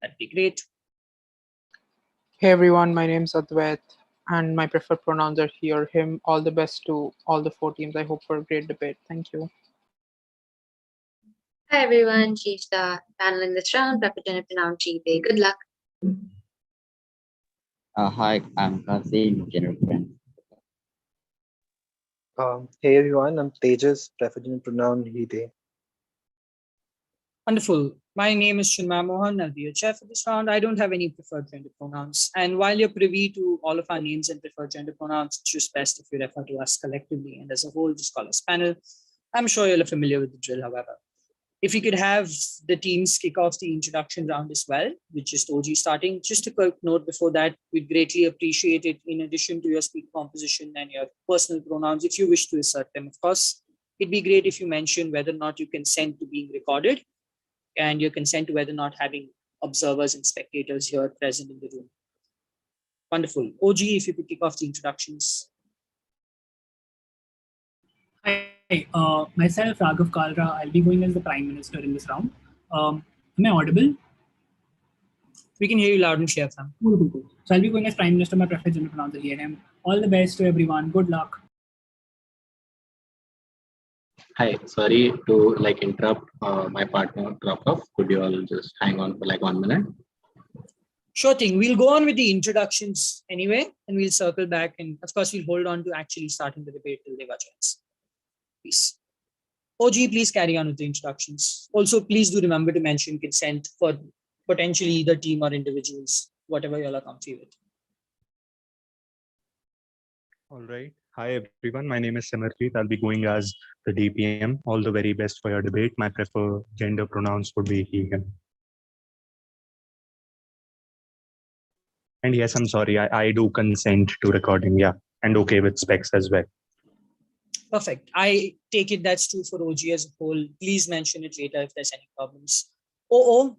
That'd be great. Hey everyone, my name's Advait and my preferred pronouns are he or him. All the best to all the four teams. I hope for a great debate. Thank you. Hi everyone, she's the panel in this round, representative pronoun she, they. Good luck. Hi, I'm Kasim, general friend. Hey everyone, I'm Tejas, preferred pronoun he, they. Wonderful. My name is Chinmay Mohan. I'll be your chair for this round. I don't have any preferred gender pronouns. And while you're privy to all of our names and preferred gender pronouns, it's just best if you refer to us collectively and as a whole, just call us panel. I'm sure you're familiar with the drill, however. If we could have the teams kick off the introduction round as well, with just OG starting. Just a quick note before that, we'd greatly appreciate it in addition to your speaker composition and your personal pronouns, if you wish to assert them, of course. It'd be great if you mention whether or not you consent to being recorded and your consent to whether or not having observers and spectators here present in the room. Wonderful. OG, if you could kick off the introductions. Hi, myself, Raghav Kalra. I'll be going as the Prime Minister in this round. Am I audible? We can hear you loud and clear, Sam. Cool. So I'll be going as Prime Minister. My preferred gender pronouns are he and him. All the best to everyone. Good luck. Hi, sorry to interrupt my partner drop off. Could you all just hang on for 1 minute? Sure thing. We'll go on with the introductions anyway, and we'll circle back. And of course, we'll hold on to actually starting the debate till Deva joins. Please. OG, please carry on with the introductions. Also, please do remember to mention consent for potentially either team or individuals, whatever you all are comfy with. All right. Hi, everyone. My name is Simarjeet. I'll be going as the DPM. All the very best for your debate. My preferred gender pronouns would be he, him. And yes, I'm sorry. I do consent to recording. Yeah. And okay with specs as well. Perfect. I take it that's true for OG as a whole. Please mention it later if there's any problems. OO.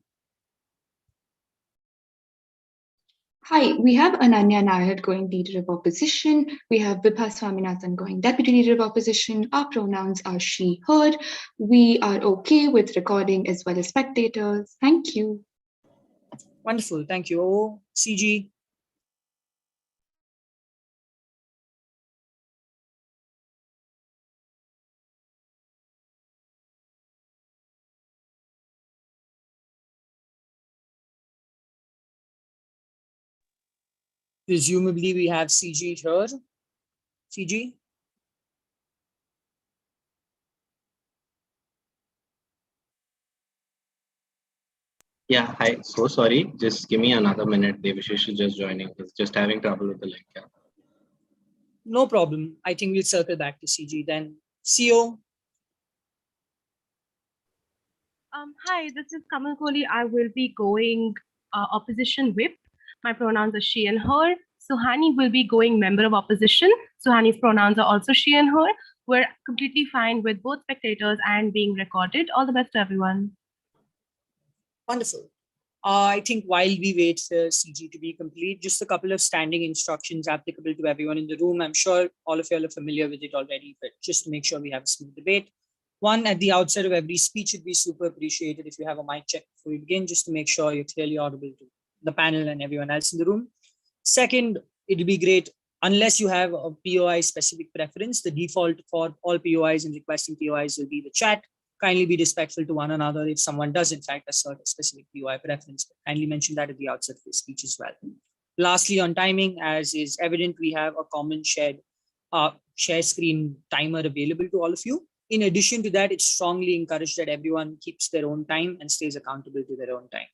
Hi, we have Ananya Nair going Leader of Opposition. We have Vibha Swaminathan going Deputy Leader of Opposition. Our pronouns are she, her. We are okay with recording as well as spectators. Thank you. Wonderful. Thank you. OO. CG. Presumably we have CG here. CG? Yeah, hi. So sorry. Just give me another minute. Devashish is just joining. He's just having trouble with the link. Yeah. No problem. I think we'll circle back to CG then. CO. Hi, this is Kamal Kohli. I will be going opposition whip. My pronouns are she and her. Suhani will be going member of opposition. Suhani's pronouns are also she and her. We're completely fine with both spectators and being recorded. All the best to everyone. Wonderful. I think while we wait for CG to be complete, just a couple of standing instructions applicable to everyone in the room. I'm sure all of you are familiar with it already, but just to make sure we have a smooth debate. One, at the outset of every speech, it'd be super appreciated if you have a mic check before you begin, just to make sure you're clearly audible to the panel and everyone else in the room. Second, it'd be great, unless you have a POI specific preference, the default for all POIs and requesting POIs will be the chat. Kindly be respectful to one another if someone does in fact assert a specific POI preference. Kindly mention that at the outset of the speech as well. Lastly, on timing, as is evident, we have a common shared share screen timer available to all of you. In addition to that, it's strongly encouraged that everyone keeps their own time and stays accountable to their own time.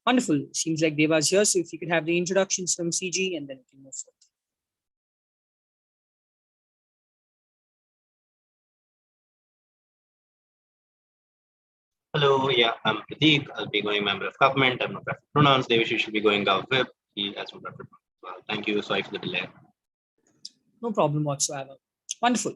Wonderful. Seems like Deva's here. So if you could have the introductions from CG and then we can move forward. Hello, yeah, I'm Prateek. I'll be going member of government. I'm not preferred pronouns. Devashish should be going gov whip. He has no preferred pronouns. Well, thank you. Sorry for the delay. No problem whatsoever. Wonderful.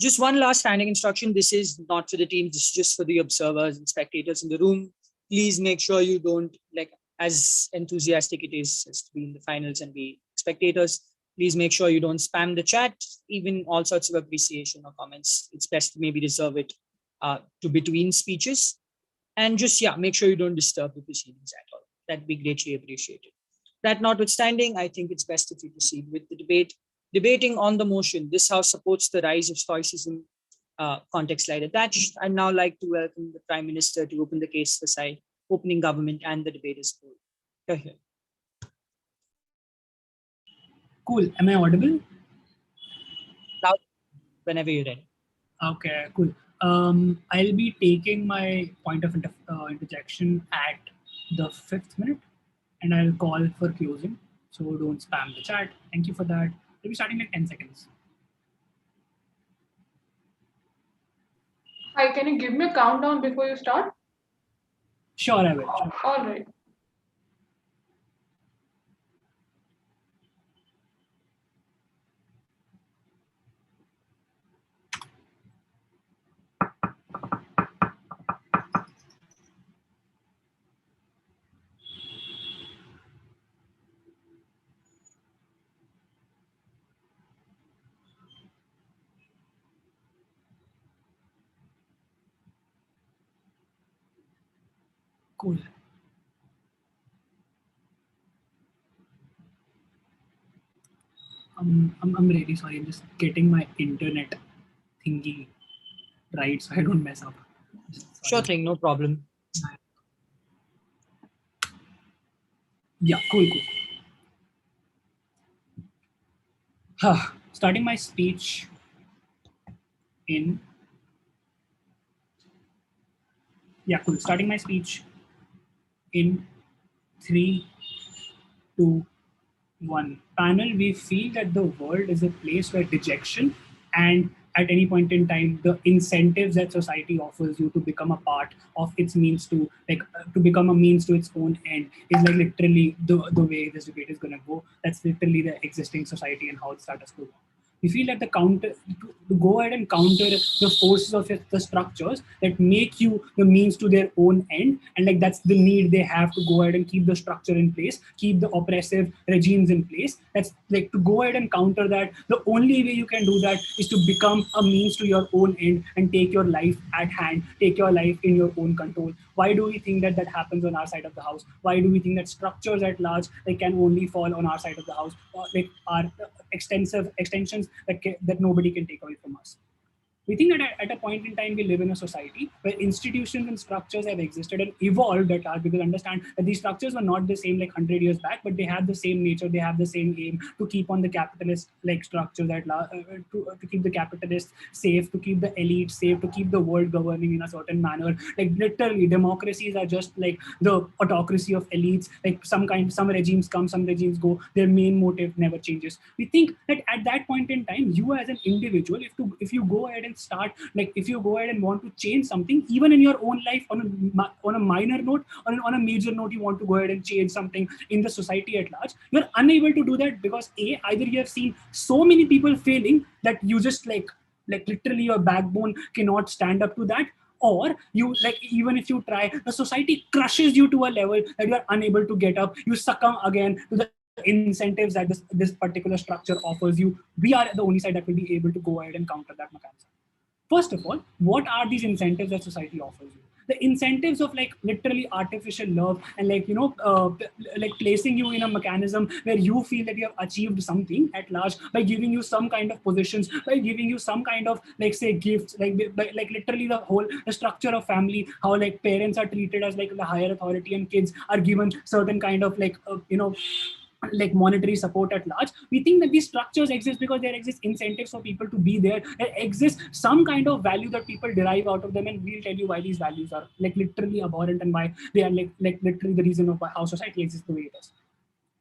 Just one last standing instruction. This is not for the team. This is just for the observers and spectators in the room. Please make sure you don't, like, as enthusiastic it is as to be in the finals and be spectators, please make sure you don't spam the chat, even all sorts of appreciation or comments. It's best to maybe reserve it to between speeches. And just, yeah, make sure you don't disturb the proceedings at all. That'd be greatly appreciated. That notwithstanding, I think it's best if we proceed with the debate. Debating on the motion, this House supports the rise of Stoicism, context slide attached. I'd now like to welcome the Prime Minister to open the case for side, opening government and the debate as whole. Go ahead. Cool. Am I audible? Loud, whenever you're ready. Okay, cool. I'll be taking my point of interjection at the 5th minute, and I'll call for closing. So don't spam the chat. Thank you for that. We'll be starting like 10 seconds. Hi, can you give me a countdown before you start? Sure, I will. All right. Cool. I'm really sorry. I'm just getting my internet thingy right so I don't mess up. Sure thing, no problem. Yeah, cool. Starting my speech in. Yeah, cool. Starting my speech in 3, 2, 1. Panel, we feel that the world is a place where dejection and at any point in time, the incentives that society offers you to become a part of its means to become a means to its own end is like literally the way this debate is going to go. That's literally the existing society and how it status quo. We feel that to go ahead and counter the forces of the structures that make you the means to their own end, and like that's the need they have to go ahead and keep the structure in place, keep the oppressive regimes in place. That's like to go ahead and counter that. The only way you can do that is to become a means to your own end and take your life at hand, take your life in your own control. Why do we think that happens on our side of the house? Why do we think that structures at large can only fall on our side of the house, are extensions that nobody can take away from us? We think that at a point in time, we live in a society where institutions and structures have existed and evolved at large, because understand that these structures were not the same like 100 years back, but they have the same nature, they have the same aim to keep on the capitalist structures at large, to keep the capitalists safe, to keep the elite safe, to keep the world governing in a certain manner. Like literally, democracies are just like the autocracy of elites. Like some regimes come, some regimes go. Their main motive never changes. We think that at that point in time, you as an individual, if you go ahead and start, if you go ahead and want to change something, even in your own life, on a minor note or on a major note, you want to go ahead and change something in the society at large, you're unable to do that because either you have seen so many people failing that you just literally your backbone cannot stand up to that, or you even if you try, the society crushes you to a level that you are unable to get up. You succumb again to the incentives that this particular structure offers you. We are the only side that will be able to go ahead and counter that mechanism. First of all, what are these incentives that society offers you? The incentives of literally artificial love and placing you in a mechanism where you feel that you have achieved something at large by giving you some kind of positions, by giving you some kind of say gifts, literally the structure of family, how parents are treated as the higher authority and kids are given certain kind of monetary support at large. We think that these structures exist because there exist incentives for people to be there. There exists some kind of value that people derive out of them, and we'll tell you why these values are literally abhorrent and why they are literally the reason of how society exists the way it is.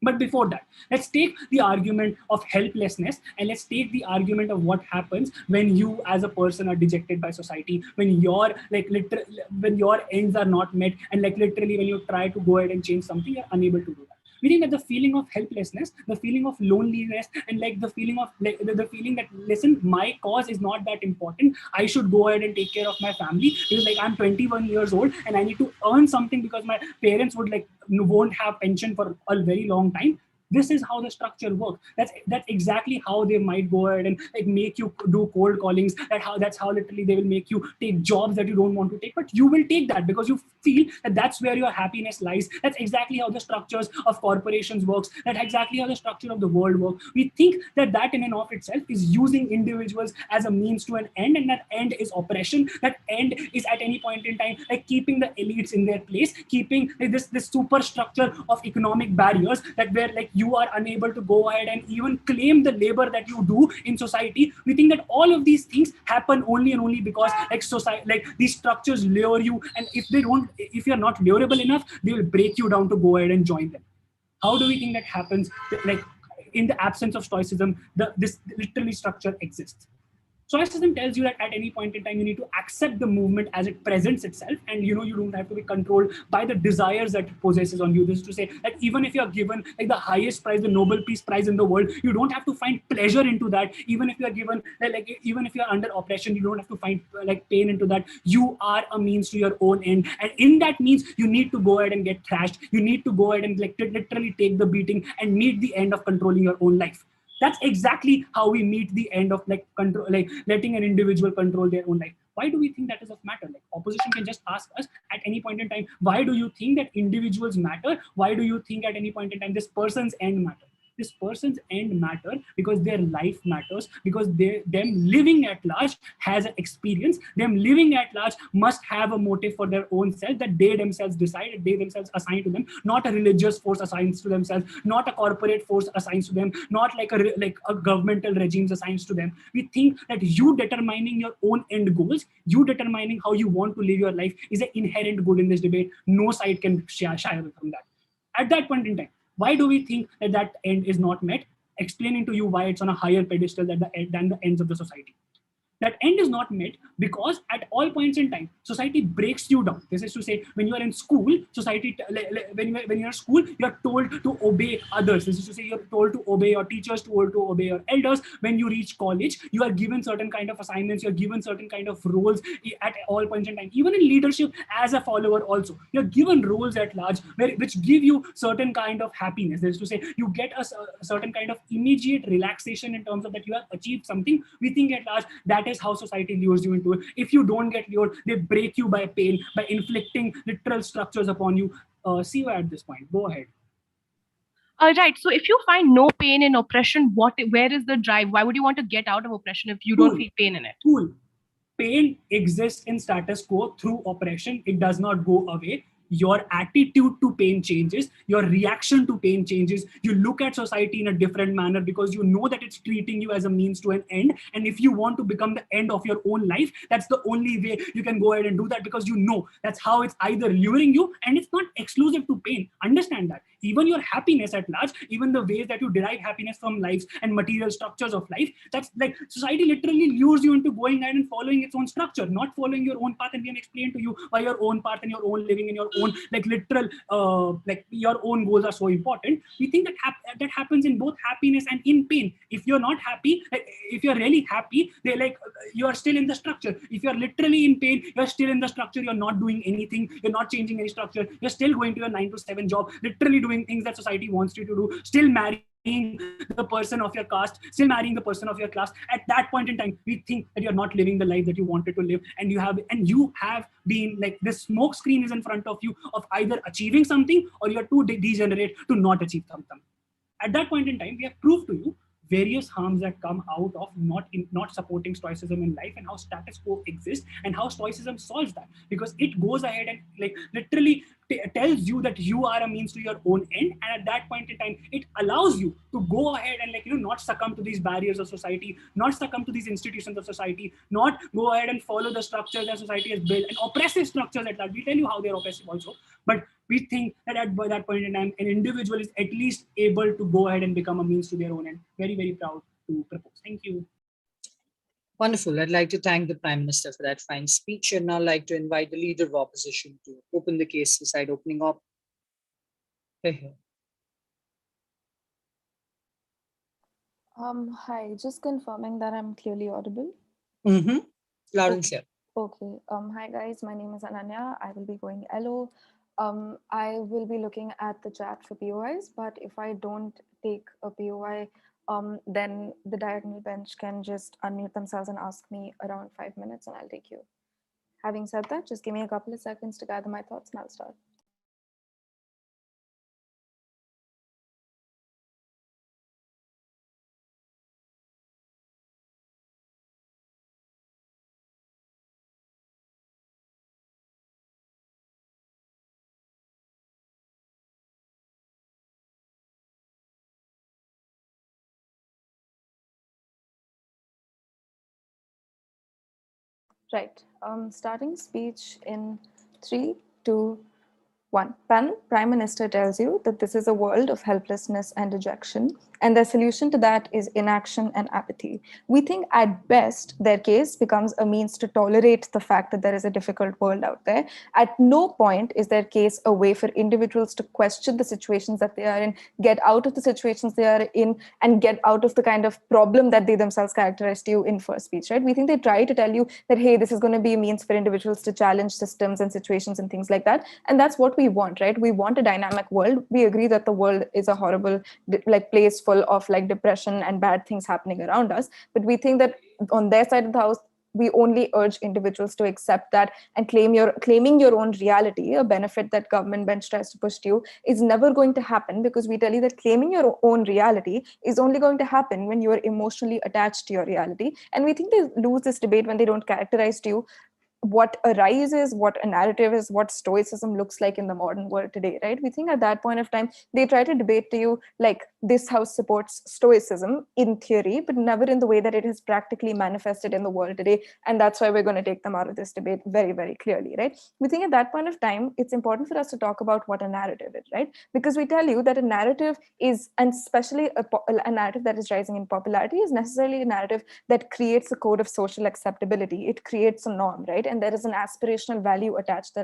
But before that, let's take the argument of helplessness and let's take the argument of what happens when you as a person are dejected by society, when your when your ends are not met, and literally when you try to go ahead and change something, you're unable to do that. We think that the feeling of helplessness, the feeling of loneliness, and the feeling of the feeling that, listen, my cause is not that important. I should go ahead and take care of my family because I'm 21 years old and I need to earn something because my parents won't have pension for a very long time. This is how the structure works. That's exactly how they might go ahead and like make you do cold callings. That's how literally they will make you take jobs that you don't want to take, but you will take that because you feel that that's where your happiness lies. That's exactly how the structures of corporations works. That's exactly how the structure of the world works. We think that in and of itself is using individuals as a means to an end, and that end is oppression. That end is at any point in time like keeping the elites in their place, keeping like, this superstructure of economic barriers that where like you are unable to go ahead and even claim the labor that you do in society. We think that all of these things happen only and only because like society, like these structures lure you, and if you're not lurable enough, they will break you down to go ahead and join them. How do we think that happens? Like in the absence of Stoicism, this literally structure exists. Stoicism tells you that at any point in time, you need to accept the movement as it presents itself, and you don't have to be controlled by the desires that it possesses on you. This is to say that even if you're given like the highest prize, the Nobel Peace Prize in the world, you don't have to find pleasure into that. Even if you're given even if you're under oppression, you don't have to find like pain into that. You are a means to your own end, and in that means, you need to go ahead and get thrashed. You need to go ahead and like literally take the beating and meet the end of controlling your own life. That's exactly how we meet the end of like control, like letting an individual control their own life. Why do we think that is of matter? Like opposition can just ask us at any point in time, why do you think that individuals matter? Why do you think at any point in time this person's end matter? This person's end matter because their life matters, because them living at large has an experience. Them living at large must have a motive for their own self that they themselves decide, they themselves assign to them. Not a religious force assigns to themselves, not a corporate force assigns to them, not like a governmental regimes assigns to them. We think that you determining your own end goals, you determining how you want to live your life is an inherent good in this debate. No side can shy away from that. At that point in time, why do we think that end is not met? Explaining to you why it's on a higher pedestal than the ends of the society. That end is not met because at all points in time, society breaks you down. This is to say, when you are in school, society, when you're in school, you're told to obey others. This is to say, you're told to obey your teachers, told to obey your elders. When you reach college, you are given certain kind of assignments, you're given certain kind of roles at all points in time. Even in leadership, as a follower also, you're given roles at large which give you certain kind of happiness. This is to say, you get a certain kind of immediate relaxation in terms of that you have achieved something. We think at large that is how society lures you into it. If you don't get lured, they break you by pain, by inflicting literal structures upon you. See you at this point. Go ahead. Right. So if you find no pain in oppression, where is the drive? Why would you want to get out of oppression if you don't feel pain in it? Cool. Pain exists in status quo through oppression. It does not go away. Your attitude to pain changes, your reaction to pain changes. You look at society in a different manner because you know that it's treating you as a means to an end. And if you want to become the end of your own life, that's the only way you can go ahead and do that, because you know that's how it's either luring you, and it's not exclusive to pain. Understand that. Even your happiness at large, even the ways that you derive happiness from lives and material structures of life, that's like society literally lures you into going ahead and following its own structure, not following your own path. And we can explain to you why your own path and your own living and your own like literal like your own goals are so important. We think that that happens in both happiness and in pain. If you're not happy, if you're really happy, they're like you are still in the structure. If you're literally in pain, you're still in the structure. You're not doing anything. You're not changing any structure. You're still going to your 9 to 7 job, literally doing things that society wants you to do, still marrying the person of your caste, still marrying the person of your class. At that point in time, we think that you're not living the life that you wanted to live, and you have been like this smoke screen is in front of you of either achieving something or you're too degenerate to not achieve something. At that point in time, we have proved to you various harms that come out of not supporting Stoicism in life, and how status quo exists, and how Stoicism solves that, because it goes ahead and like literally tells you that you are a means to your own end. And at that point in time, it allows you to go ahead and like not succumb to these barriers of society, not succumb to these institutions of society, not go ahead and follow the structures that society has built, and oppressive structures at large. We tell you how they're oppressive also, but we think that at that point in time, an individual is at least able to go ahead and become a means to their own end. Very, very proud to propose. Thank you. Wonderful. I'd like to thank the Prime Minister for that fine speech, and now like to invite the Leader of Opposition to open the case beside opening up. Hi, just confirming that I'm clearly audible. Loud and clear. Okay. Hi guys, my name is Ananya. I will be going LO. I will be looking at the chat for POIs, but if I don't take a POI, then the diagonal bench can just unmute themselves and ask me around 5 minutes and I'll take you. Having said that, just give me a couple of seconds to gather my thoughts and I'll start. Right. Starting speech in 3, 2, 1. Panel, Prime Minister tells you that this is a world of helplessness and dejection, and their solution to that is inaction and apathy. We think at best their case becomes a means to tolerate the fact that there is a difficult world out there. At no point is their case a way for individuals to question the situations that they are in, get out of the situations they are in, and get out of the kind of problem that they themselves characterized you in first speech, right? We think they try to tell you that, hey, this is going to be a means for individuals to challenge systems and situations and things like that. And that's what we want, right? We want a dynamic world. We agree that the world is a horrible place full of depression and bad things happening around us, but we think that on their side of the house we only urge individuals to accept that and claiming your own reality, a benefit that government bench tries to push to you, is never going to happen, because we tell you that claiming your own reality is only going to happen when you are emotionally attached to your reality. And we think they lose this debate when they don't characterize to you what a rise is, what a narrative is, what stoicism looks like in the modern world today, right? We think at that point of time, they try to debate to you like this house supports stoicism in theory, but never in the way that it is practically manifested in the world today. And that's why we're going to take them out of this debate very, very clearly, right? We think at that point of time, it's important for us to talk about what a narrative is, right? Because we tell you that a narrative is, and especially a narrative that is rising in popularity, is necessarily a narrative that creates a code of social acceptability. It creates a norm, right? And there is an aspirational value attached to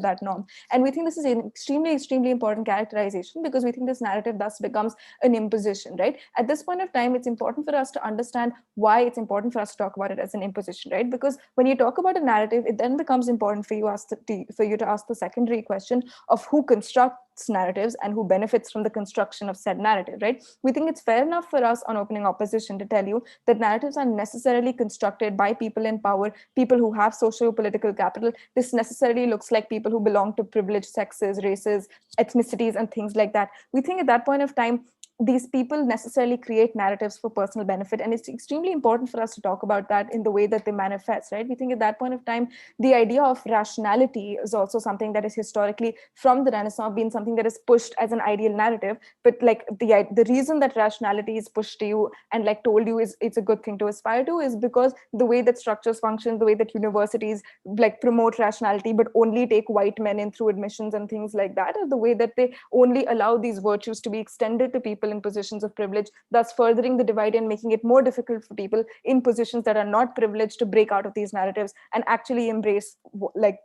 that norm. And we think this is an extremely, extremely important characterization, because we think this narrative thus becomes an imposition, right? At this point of time, it's important for us to understand why it's important for us to talk about it as an imposition, right? Because when you talk about a narrative, it then becomes important for you to ask the secondary question of who constructs narratives and who benefits from the construction of said narrative, right? We think it's fair enough for us on opening opposition to tell you that narratives are necessarily constructed by people in power, people who have socio-political capital. This necessarily looks like people who belong to privileged sexes, races, ethnicities, and things like that. We think at that point of time, these people necessarily create narratives for personal benefit, and it's extremely important for us to talk about that in the way that they manifest, right? We think at that point of time, the idea of rationality is also something that is historically from the Renaissance been something that is pushed as an ideal narrative, but like the reason that rationality is pushed to you and like told you is it's a good thing to aspire to is because the way that structures function, the way that universities like promote rationality but only take white men in through admissions and things like that, or the way that they only allow these virtues to be extended to people in positions of privilege, thus furthering the divide and making it more difficult for people in positions that are not privileged to break out of these narratives and actually embrace like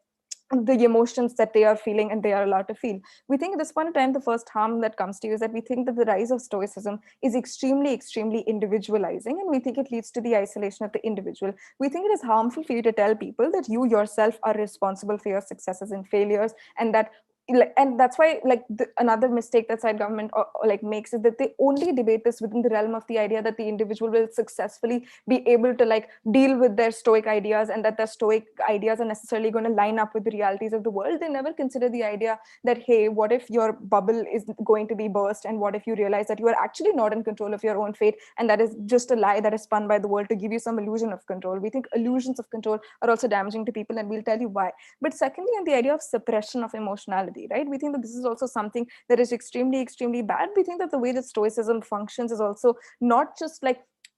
the emotions that they are feeling and they are allowed to feel. We think at this point in time, the first harm that comes to you is that we think that the rise of stoicism is extremely, extremely individualizing, and we think it leads to the isolation of the individual. We think it is harmful for you to tell people that you yourself are responsible for your successes and failures, and that and that's why another mistake that side government makes is that they only debate this within the realm of the idea that the individual will successfully be able to deal with their stoic ideas, and that their stoic ideas are necessarily going to line up with the realities of the world. They never consider the idea that, hey, what if your bubble is going to be burst, and what if you realize that you are actually not in control of your own fate, and that is just a lie that is spun by the world to give you some illusion of control. We think illusions of control are also damaging to people, and we'll tell you why. But secondly, on the idea of suppression of emotionality, right? We think that this is also something that is extremely, extremely bad. We think that the way that stoicism functions is also not just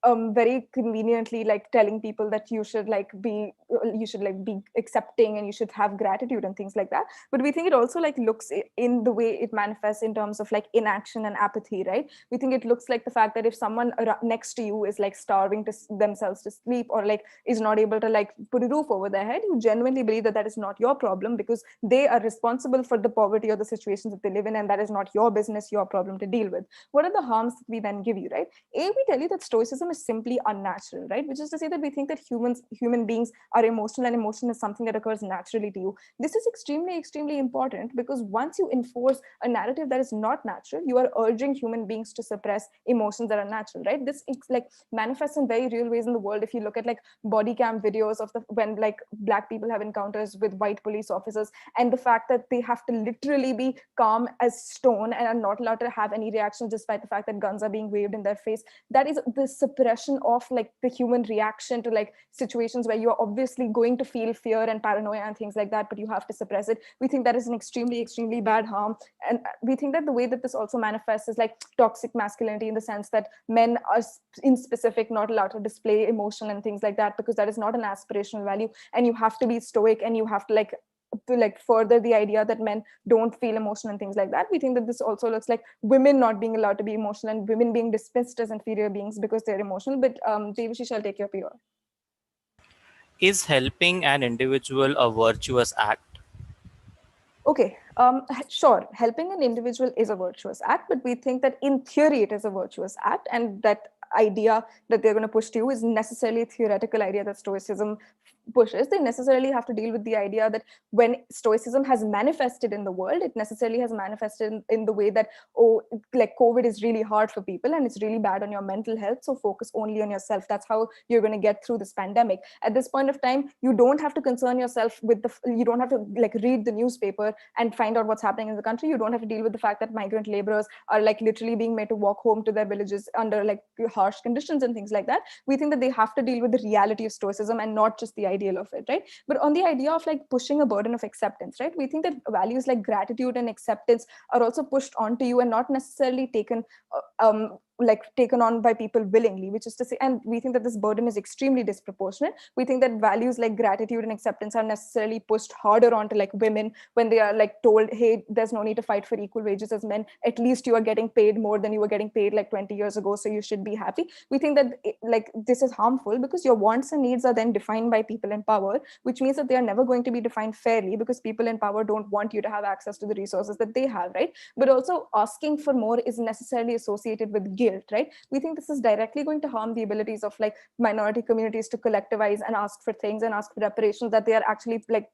very conveniently telling people that you should be accepting and you should have gratitude and things like that, but we think it also looks in the way it manifests in terms of inaction and apathy, right? We think it looks like the fact that if someone next to you is starving to themselves to sleep, or is not able to put a roof over their head, you genuinely believe that that is not your problem, because they are responsible for the poverty or the situations that they live in, and that is not your business, your problem to deal with. What are the harms that we then give you, right? We tell you that stoicism is simply unnatural, right? Which is to say that we think that human beings are emotional, and emotion is something that occurs naturally to you. This is extremely, extremely important, because once you enforce a narrative that is not natural, you are urging human beings to suppress emotions that are natural, right? This like manifests in very real ways in the world. If you look at like body cam videos of when like Black people have encounters with white police officers, and the fact that they have to literally be calm as stone and are not allowed to have any reaction despite the fact that guns are being waved in their face, that is the suppression of like the human reaction to like situations where you are obviously going to feel fear and paranoia and things like that, but you have to suppress it. We think that is an extremely, extremely bad harm. And we think that the way that this also manifests is like toxic masculinity, in the sense that men are in specific not allowed to display emotion and things like that, because that is not an aspirational value, and you have to be stoic, and you have to further the idea that men don't feel emotion and things like that. We think that this also looks like women not being allowed to be emotional, and women being dismissed as inferior beings because they're emotional. But Devashi shall take your PR. Is helping an individual a virtuous act? Okay, sure. Helping an individual is a virtuous act, but we think that in theory it is a virtuous act, and that idea that they're going to push to you is necessarily a theoretical idea that Stoicism pushes. They necessarily have to deal with the idea that when Stoicism has manifested in the world, it necessarily has manifested in the way that, oh, like COVID is really hard for people and it's really bad on your mental health, so focus only on yourself. That's how you're going to get through this pandemic. At this point of time, you don't have to concern yourself with you don't have to like read the newspaper and find out what's happening in the country. You don't have to deal with the fact that migrant laborers are like literally being made to walk home to their villages under like harsh conditions and things like that. We think that they have to deal with the reality of Stoicism and not just the ideal of it, right? But on the idea of like pushing a burden of acceptance, right? We think that values like gratitude and acceptance are also pushed onto you and not necessarily taken on by people willingly, which is to say, and we think that this burden is extremely disproportionate. We think that values like gratitude and acceptance are necessarily pushed harder onto like women when they are like told, hey, there's no need to fight for equal wages as men. At least you are getting paid more than you were getting paid like 20 years ago, so you should be happy. We think that like this is harmful because your wants and needs are then defined by people in power, which means that they are never going to be defined fairly because people in power don't want you to have access to the resources that they have, right? But also asking for more is necessarily associated with guilt, right? We think this is directly going to harm the abilities of like minority communities to collectivize and ask for things and ask for reparations that they are actually like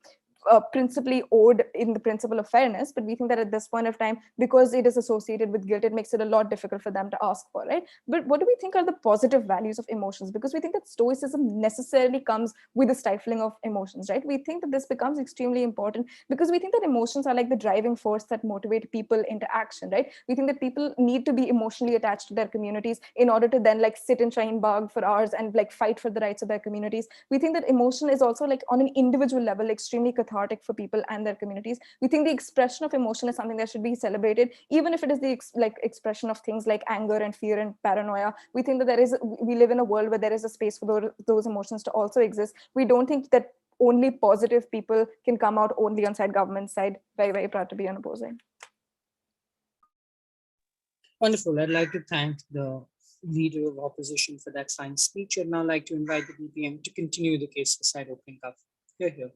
principally owed in the principle of fairness. But we think that at this point of time, because it is associated with guilt, it makes it a lot difficult for them to ask for, right? But what do we think are the positive values of emotions? Because we think that Stoicism necessarily comes with the stifling of emotions, right? We think that this becomes extremely important because we think that emotions are like the driving force that motivate people into action, right? We think that people need to be emotionally attached to their communities in order to then like sit in Shine Bagh for hours and like fight for the rights of their communities. We think that emotion is also like on an individual level extremely cathartic for people and their communities. We think the expression of emotion is something that should be celebrated, even if it is the expression of things like anger and fear and paranoia. We think that we live in a world where there is a space for those emotions to also exist. We don't think that only positive people can come out only on side government side. Very, very proud to be unopposing. Wonderful. I'd like to thank the leader of opposition for that fine speech. I'd now like to invite the DPM to continue the case for side opening up. Here.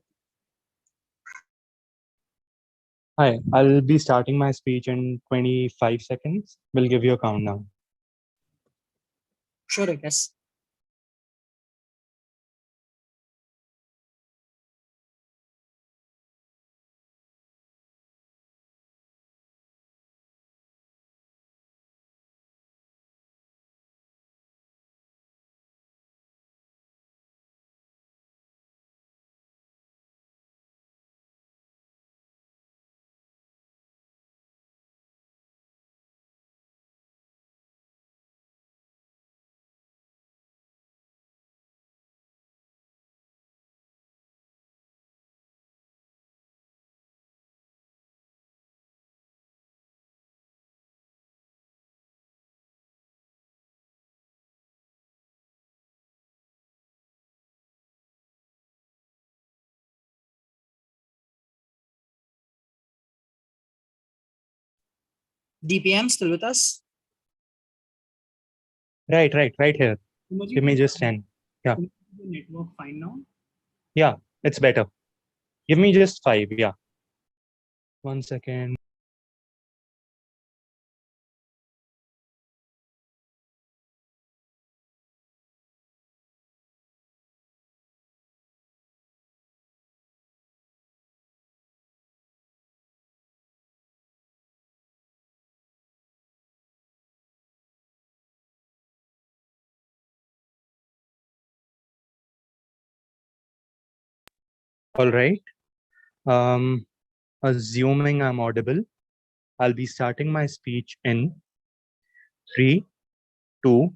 Hi, I'll be starting my speech in 25 seconds. We'll give you a countdown. Sure, I guess. DPM still with us? Right here. Give me just 10. Yeah. The network fine now? Yeah, it's better. Give me just 5. Yeah. 1 second. All right. Assuming I'm audible, I'll be starting my speech in 3, 2,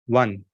1.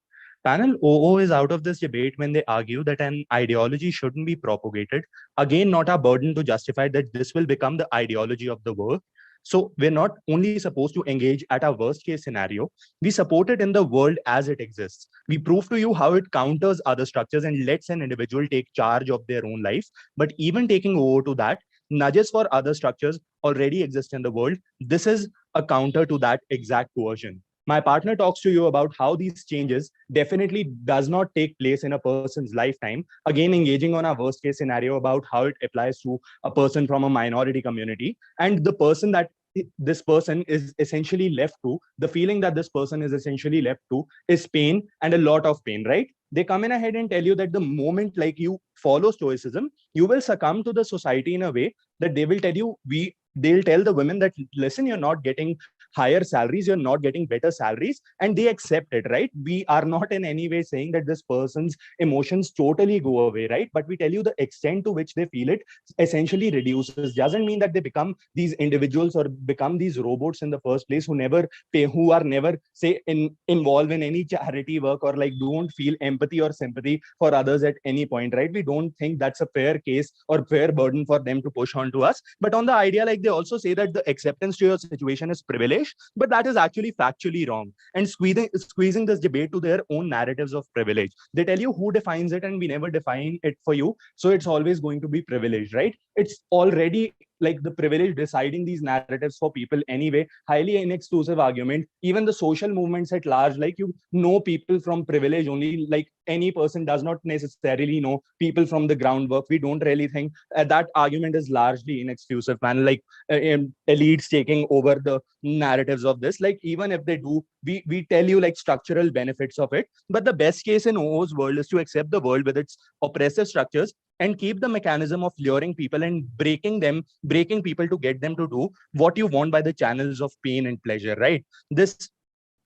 Panel OO is out of this debate when they argue that an ideology shouldn't be propagated. Again, not our burden to justify that this will become the ideology of the world. So we're not only supposed to engage at our worst case scenario, we support it in the world as it exists. We prove to you how it counters other structures and lets an individual take charge of their own life. But even taking over to that, nudges for other structures already exist in the world. This is a counter to that exact coercion. My partner talks to you about how these changes definitely does not take place in a person's lifetime. Again, engaging on our worst case scenario about how it applies to a person from a minority community, and the person that this person is essentially left to, the feeling that this person is essentially left to is pain, and a lot of pain, right? They come in ahead and tell you that the moment like you follow stoicism, you will succumb to the society in a way that they will tell you, they'll tell the women that, listen, you're not getting higher salaries, you're not getting better salaries, and they accept it, right? We are not in any way saying that this person's emotions totally go away, right? But we tell you the extent to which they feel it essentially reduces. Doesn't mean that they become these individuals or become these robots in the first place who never pay, who are never say involved in any charity work, or like don't feel empathy or sympathy for others at any point, right? We don't think that's a fair case or fair burden for them to push on to us. But on the idea, like they also say that the acceptance to your situation is privilege, but that is actually factually wrong, and squeezing this debate to their own narratives of privilege. They tell you who defines it, and we never define it for you, so it's always going to be privileged, right? It's already like the privilege deciding these narratives for people anyway. Highly inexclusive argument. Even the social movements at large, like you know people from privilege only, like any person does not necessarily know people from the groundwork. We don't really think that argument is largely inexclusive, man. Like elites taking over the narratives of this, like even if they do, we tell you like structural benefits of it. But the best case in OO's world is to accept the world with its oppressive structures and keep the mechanism of luring people and breaking people to get them to do what you want by the channels of pain and pleasure, right? This,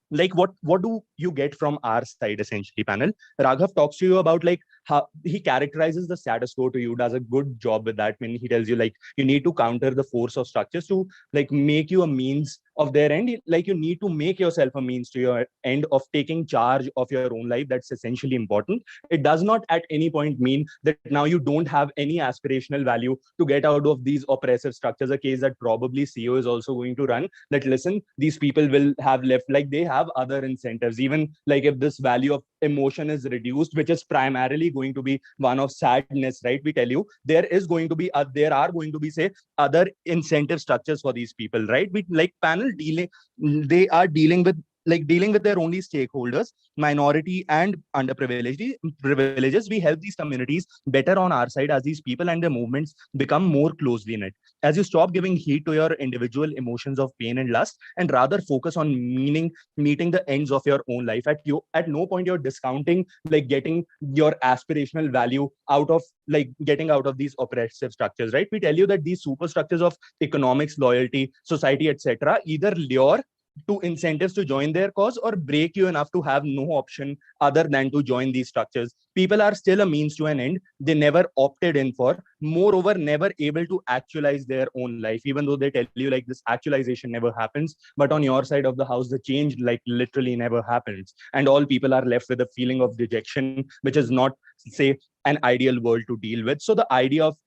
like what do you get from our side essentially, panel? Raghav talks to you about like how he characterizes the status quo to you, does a good job with that when he tells you like you need to counter the force of structures to like make you a means of their end. Like you need to make yourself a means to your end of taking charge of your own life. That's essentially important. It does not at any point mean that now you don't have any aspirational value to get out of these oppressive structures, a case that probably CEO is also going to run, that listen, these people will have left, like they have other incentives. Even like if this value of emotion is reduced, which is primarily going to be one of sadness, right? We tell you there is going to be there are going to be say other incentive structures for these people, right? We like panel dealing, they are dealing with their only stakeholders, minority and privileges. We help these communities better on our side as these people and their movements become more closely knit. As you stop giving heed to your individual emotions of pain and lust and rather focus on meeting the ends of your own life, at no point you're discounting like getting your aspirational value out of like getting out of these oppressive structures, right? We tell you that these superstructures of economics, loyalty, society, etc., either lure to incentives to join their cause or break you enough to have no option other than to join these structures. People are still a means to an end they never opted in for, moreover never able to actualize their own life, even though they tell you like this actualization never happens, but on your side of the house the change like literally never happens, and all people are left with a feeling of dejection, which is not say an ideal world to deal with. So the idea of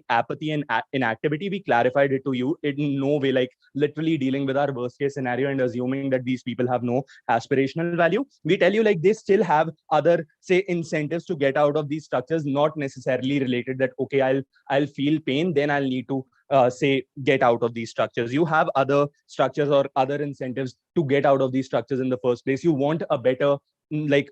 apathy and inactivity, we clarified it to you in no way like literally dealing with our worst case scenario and assuming that these people have no aspirational value. We tell you like they still have other say incentives to get out of these structures, not necessarily related that okay, I'll feel pain, then I'll need to say get out of these structures. You have other structures or other incentives to get out of these structures in the first place. You want a better like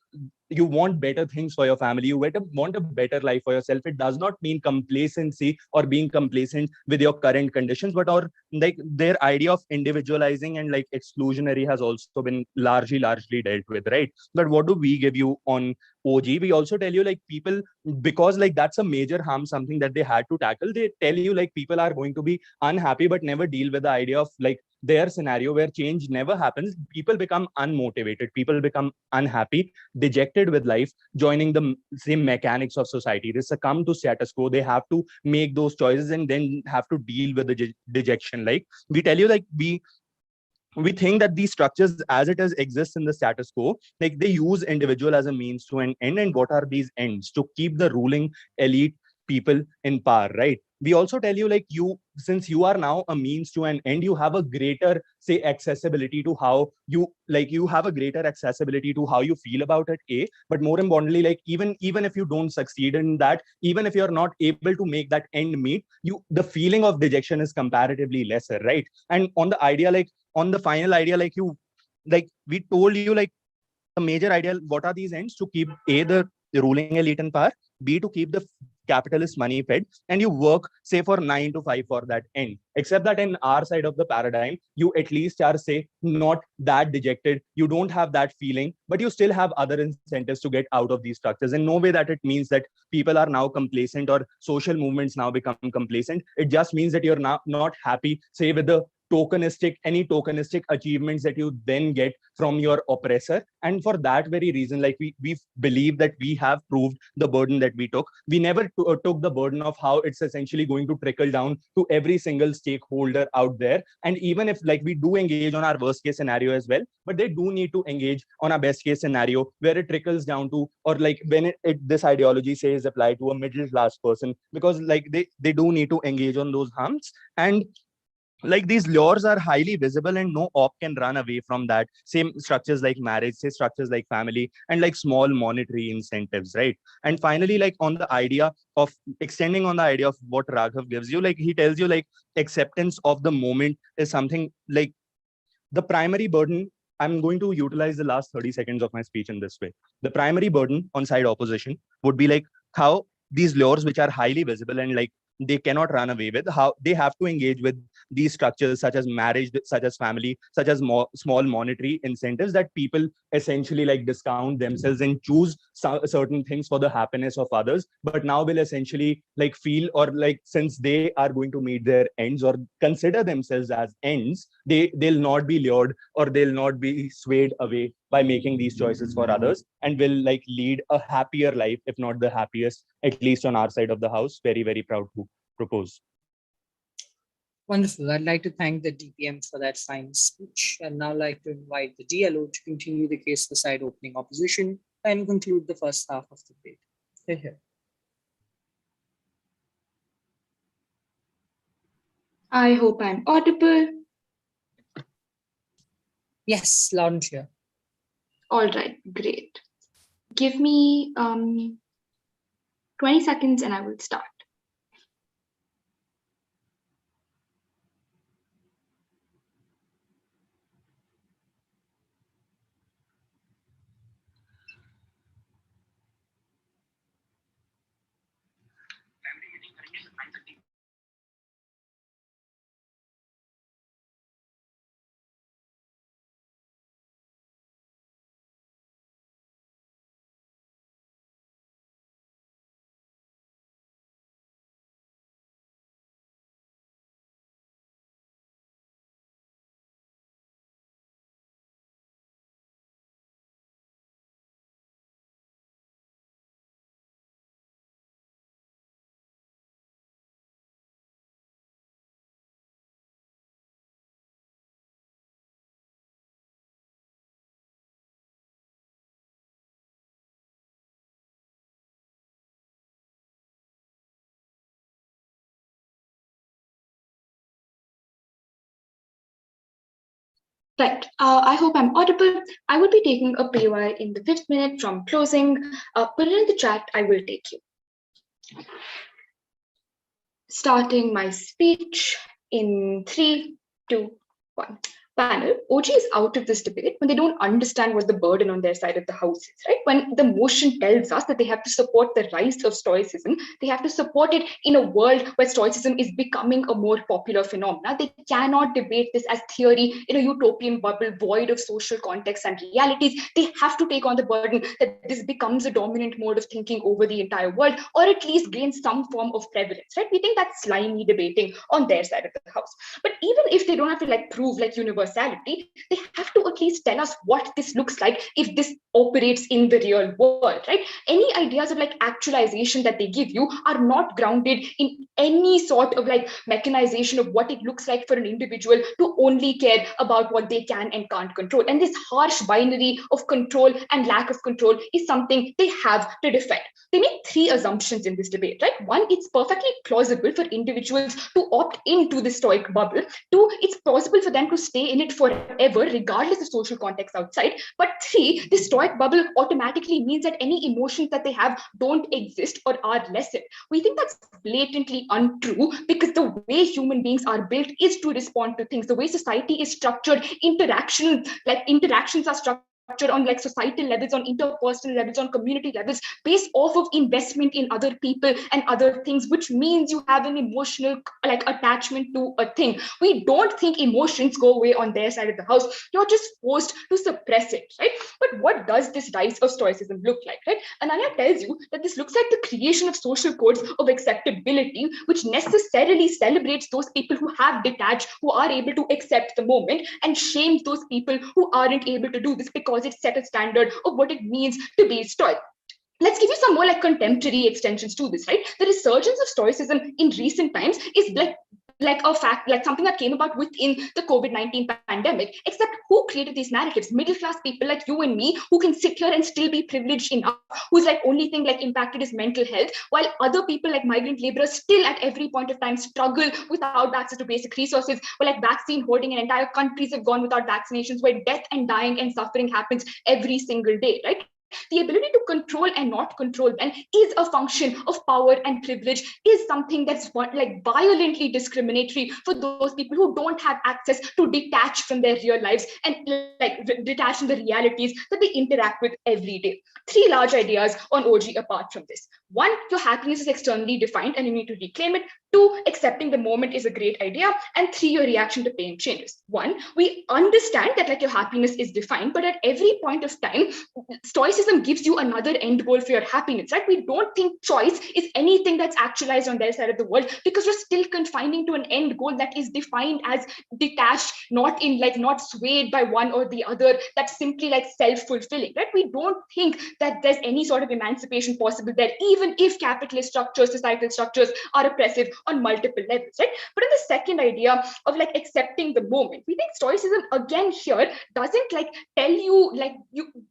you want better things for your family, you want a better life for yourself. It does not mean complacency or being complacent with your current conditions, but or like their idea of individualizing and like exclusionary has also been largely dealt with, right? But what do we give you on OG? We also tell you like people, because like that's a major harm, something that they had to tackle. They tell you like people are going to be unhappy but never deal with the idea of like their scenario where change never happens, people become unmotivated, people become unhappy, dejected with life, joining the same mechanics of society. They succumb to status quo. They have to make those choices and then have to deal with the dejection. Like we tell you, like we think that these structures as it is exist in the status quo, like they use individual as a means to an end. And what are these ends? To keep the ruling elite people in power, right? We also tell you, like, since you are now a means to an end, you have a greater, say, accessibility to how you have a greater accessibility to how you feel about it, but more importantly, like even if you don't succeed in that, even if you're not able to make that end meet, the feeling of dejection is comparatively lesser, right? And on the idea, like on the final idea, like we told you, like the major idea, what are these ends? To keep the ruling elite in power, B, to keep the capitalist money fed, and you work, say, for 9 to 5 for that end. Except that in our side of the paradigm, you at least are, say, not that dejected. You don't have that feeling, but you still have other incentives to get out of these structures. In no way that it means that people are now complacent or social movements now become complacent. It just means that you're now not happy, say, with the any tokenistic achievements that you then get from your oppressor. And for that very reason, like we believe that we have proved the burden that we took. We never took the burden of how it's essentially going to trickle down to every single stakeholder out there. And even if, like, we do engage on our worst case scenario as well, but they do need to engage on a best case scenario where it trickles down to, or like when this ideology says applied to a middle class person, because like they do need to engage on those harms. And like these laws are highly visible and no op can run away from that. Same structures like marriage, say structures like family, and like small monetary incentives, right? And finally, like on the idea of extending on the idea of what Raghav gives you, like he tells you, like acceptance of the moment is something like the primary burden. I'm going to utilize the last 30 seconds of my speech in this way. The primary burden on side opposition would be like how these laws, which are highly visible and like they cannot run away with, how they have to engage with these structures such as marriage, such as family, such as small monetary incentives that people essentially like discount themselves and choose certain things for the happiness of others, but now will essentially like feel, or like since they are going to meet their ends or consider themselves as ends, they'll not be lured or they'll not be swayed away by making these choices for others, and will like lead a happier life, if not the happiest, at least on our side of the house. Very, very proud to propose. Wonderful. I'd like to thank the DPM for that fine speech, and now like to invite the DLO to continue the case for side opening opposition and conclude the first half of the debate. Here. I hope I'm audible. Yes, loud and clear. All right, great. Give me 20 seconds and I will start. Right. I hope I'm audible. I will be taking a POI in the 5th minute from closing. Put it in the chat. I will take you. Starting my speech in 3, 2, 1. Panel, OG is out of this debate when they don't understand what the burden on their side of the house is, right? When the motion tells us that they have to support the rise of Stoicism, they have to support it in a world where Stoicism is becoming a more popular phenomenon. They cannot debate this as theory in a utopian bubble void of social context and realities. They have to take on the burden that this becomes a dominant mode of thinking over the entire world, or at least gains some form of prevalence, right? We think that's slimy debating on their side of the house. But even if they don't have to prove universality, they have to at least tell us what this looks like if this operates in the real world, right? Any ideas of actualization that they give you are not grounded in any sort of mechanization of what it looks like for an individual to only care about what they can and can't control. And this harsh binary of control and lack of control is something they have to defend. They make three assumptions in this debate, right? One, it's perfectly plausible for individuals to opt into the Stoic bubble. Two, it's plausible for them to stay in it forever, regardless of social context outside. But three, the Stoic bubble automatically means that any emotions that they have don't exist or are lessened. We think that's blatantly untrue, because the way human beings are built is to respond to things. The way society is structured, interactions are structured on societal levels, on interpersonal levels, on community levels, based off of investment in other people and other things, which means you have an emotional attachment to a thing. We don't think emotions go away on their side of the house. You're just forced to suppress it, right? But what does this rise of Stoicism look like, right? Ananya tells you that this looks like the creation of social codes of acceptability, which necessarily celebrates those people who have detached, who are able to accept the moment, and shames those people who aren't able to do this, because it set a standard of what it means to be Stoic. Let's give you some more contemporary extensions to this, right? The resurgence of Stoicism in recent times is a fact, something that came about within the COVID-19 pandemic, except who created these narratives? Middle class people like you and me, who can sit here and still be privileged enough, whose only thing impacted is mental health, while other people like migrant laborers still at every point of time struggle without access to basic resources, where vaccine hoarding and entire countries have gone without vaccinations, where death and dying and suffering happens every single day, right? The ability to control and not control then is a function of power and privilege, is something that's violently discriminatory for those people who don't have access to detach from their real lives and detach from the realities that they interact with every day. Three large ideas on OG apart from this. One, your happiness is externally defined and you need to reclaim it. Two, accepting the moment is a great idea. And three, your reaction to pain changes. One, we understand that your happiness is defined, but at every point of time, Stoicism gives you another end goal for your happiness, right? We don't think choice is anything that's actualized on their side of the world, because we're still confining to an end goal that is defined as detached, not not swayed by one or the other, that's simply self-fulfilling, right? We don't think that there's any sort of emancipation possible there, even if capitalist structures, societal structures are oppressive on multiple levels, right? But in the second idea of accepting the moment, we think Stoicism again here doesn't tell you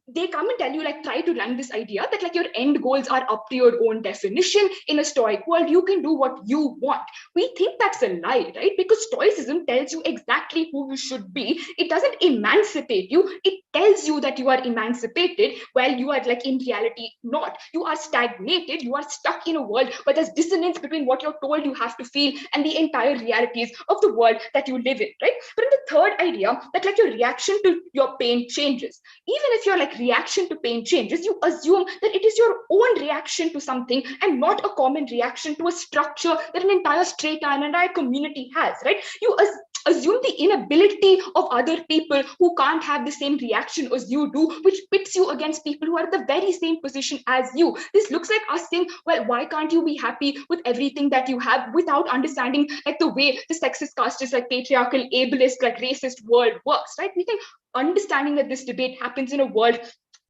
they come and tell you try to run this idea that your end goals are up to your own definition. In a Stoic world, you can do what you want. We think that's a lie, right? Because Stoicism tells you exactly who you should be. It doesn't emancipate you. It tells you that you are emancipated while you are in reality not. You are stagnated. You are stuck in a world where there's dissonance between what you're told you have to feel and the entire realities of the world that you live in, right? But in the third idea, that your reaction to your pain changes. Even if your reaction to pain changes, you assume that it is your own reaction to something and not a common reaction to a structure that an entire strata, an entire community has, right? You assume the inability of other people who can't have the same reaction as you do, which pits you against people who are at the very same position as you. This looks like us saying, well, why can't you be happy with everything that you have, without understanding the way the sexist, casteist, patriarchal, ableist, racist world works, right? We think understanding that this debate happens in a world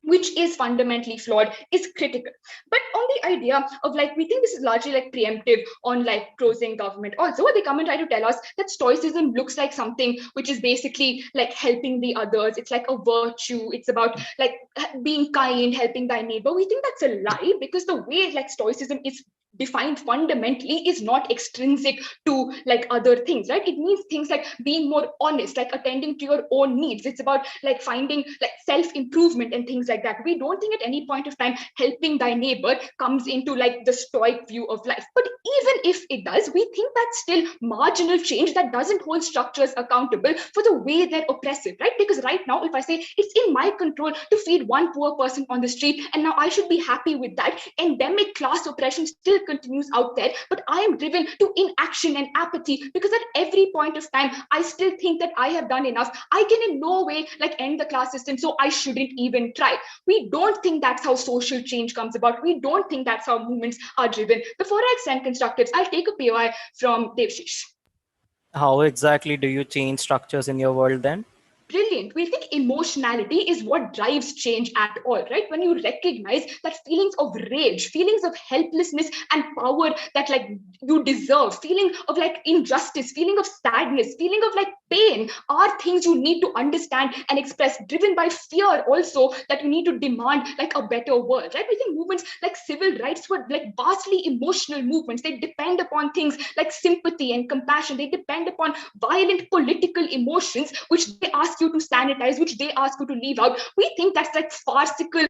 which is fundamentally flawed is critical. But on the idea of we think this is largely preemptive on closing government also, they come and try to tell us that Stoicism looks like something which is basically helping the others. It's a virtue. It's about being kind, helping thy neighbor. We think that's a lie, because the way Stoicism is defined fundamentally is not extrinsic to like other things, right? It means things like being more honest, like attending to your own needs. It's about like finding like self-improvement and things like that. We don't think at any point of time helping thy neighbor comes into like the Stoic view of life. But even if it does, we think that's still marginal change that doesn't hold structures accountable for the way they're oppressive, right? Because right now, if I say it's in my control to feed one poor person on the street, and now I should be happy with that, endemic class oppression still continues out there, but I am driven to inaction and apathy because at every point of time, I still think that I have done enough. I can in no way like end the class system, so I shouldn't even try. We don't think that's how social change comes about. We don't think that's how movements are driven. Before I extend constructives, I'll take a POI from Devshish. How exactly do you change structures in your world then? Brilliant. We think emotionality is what drives change at all, right? When you recognize that feelings of rage, feelings of helplessness and power that like you deserve, feeling of like injustice, feeling of sadness, feeling of like pain are things you need to understand and express, driven by fear also that you need to demand like a better world, right? We think movements like civil rights were like vastly emotional movements. They depend upon things like sympathy and compassion. They depend upon violent political emotions, which they ask you to sanitize, which they ask you to leave out. We think that's like farcical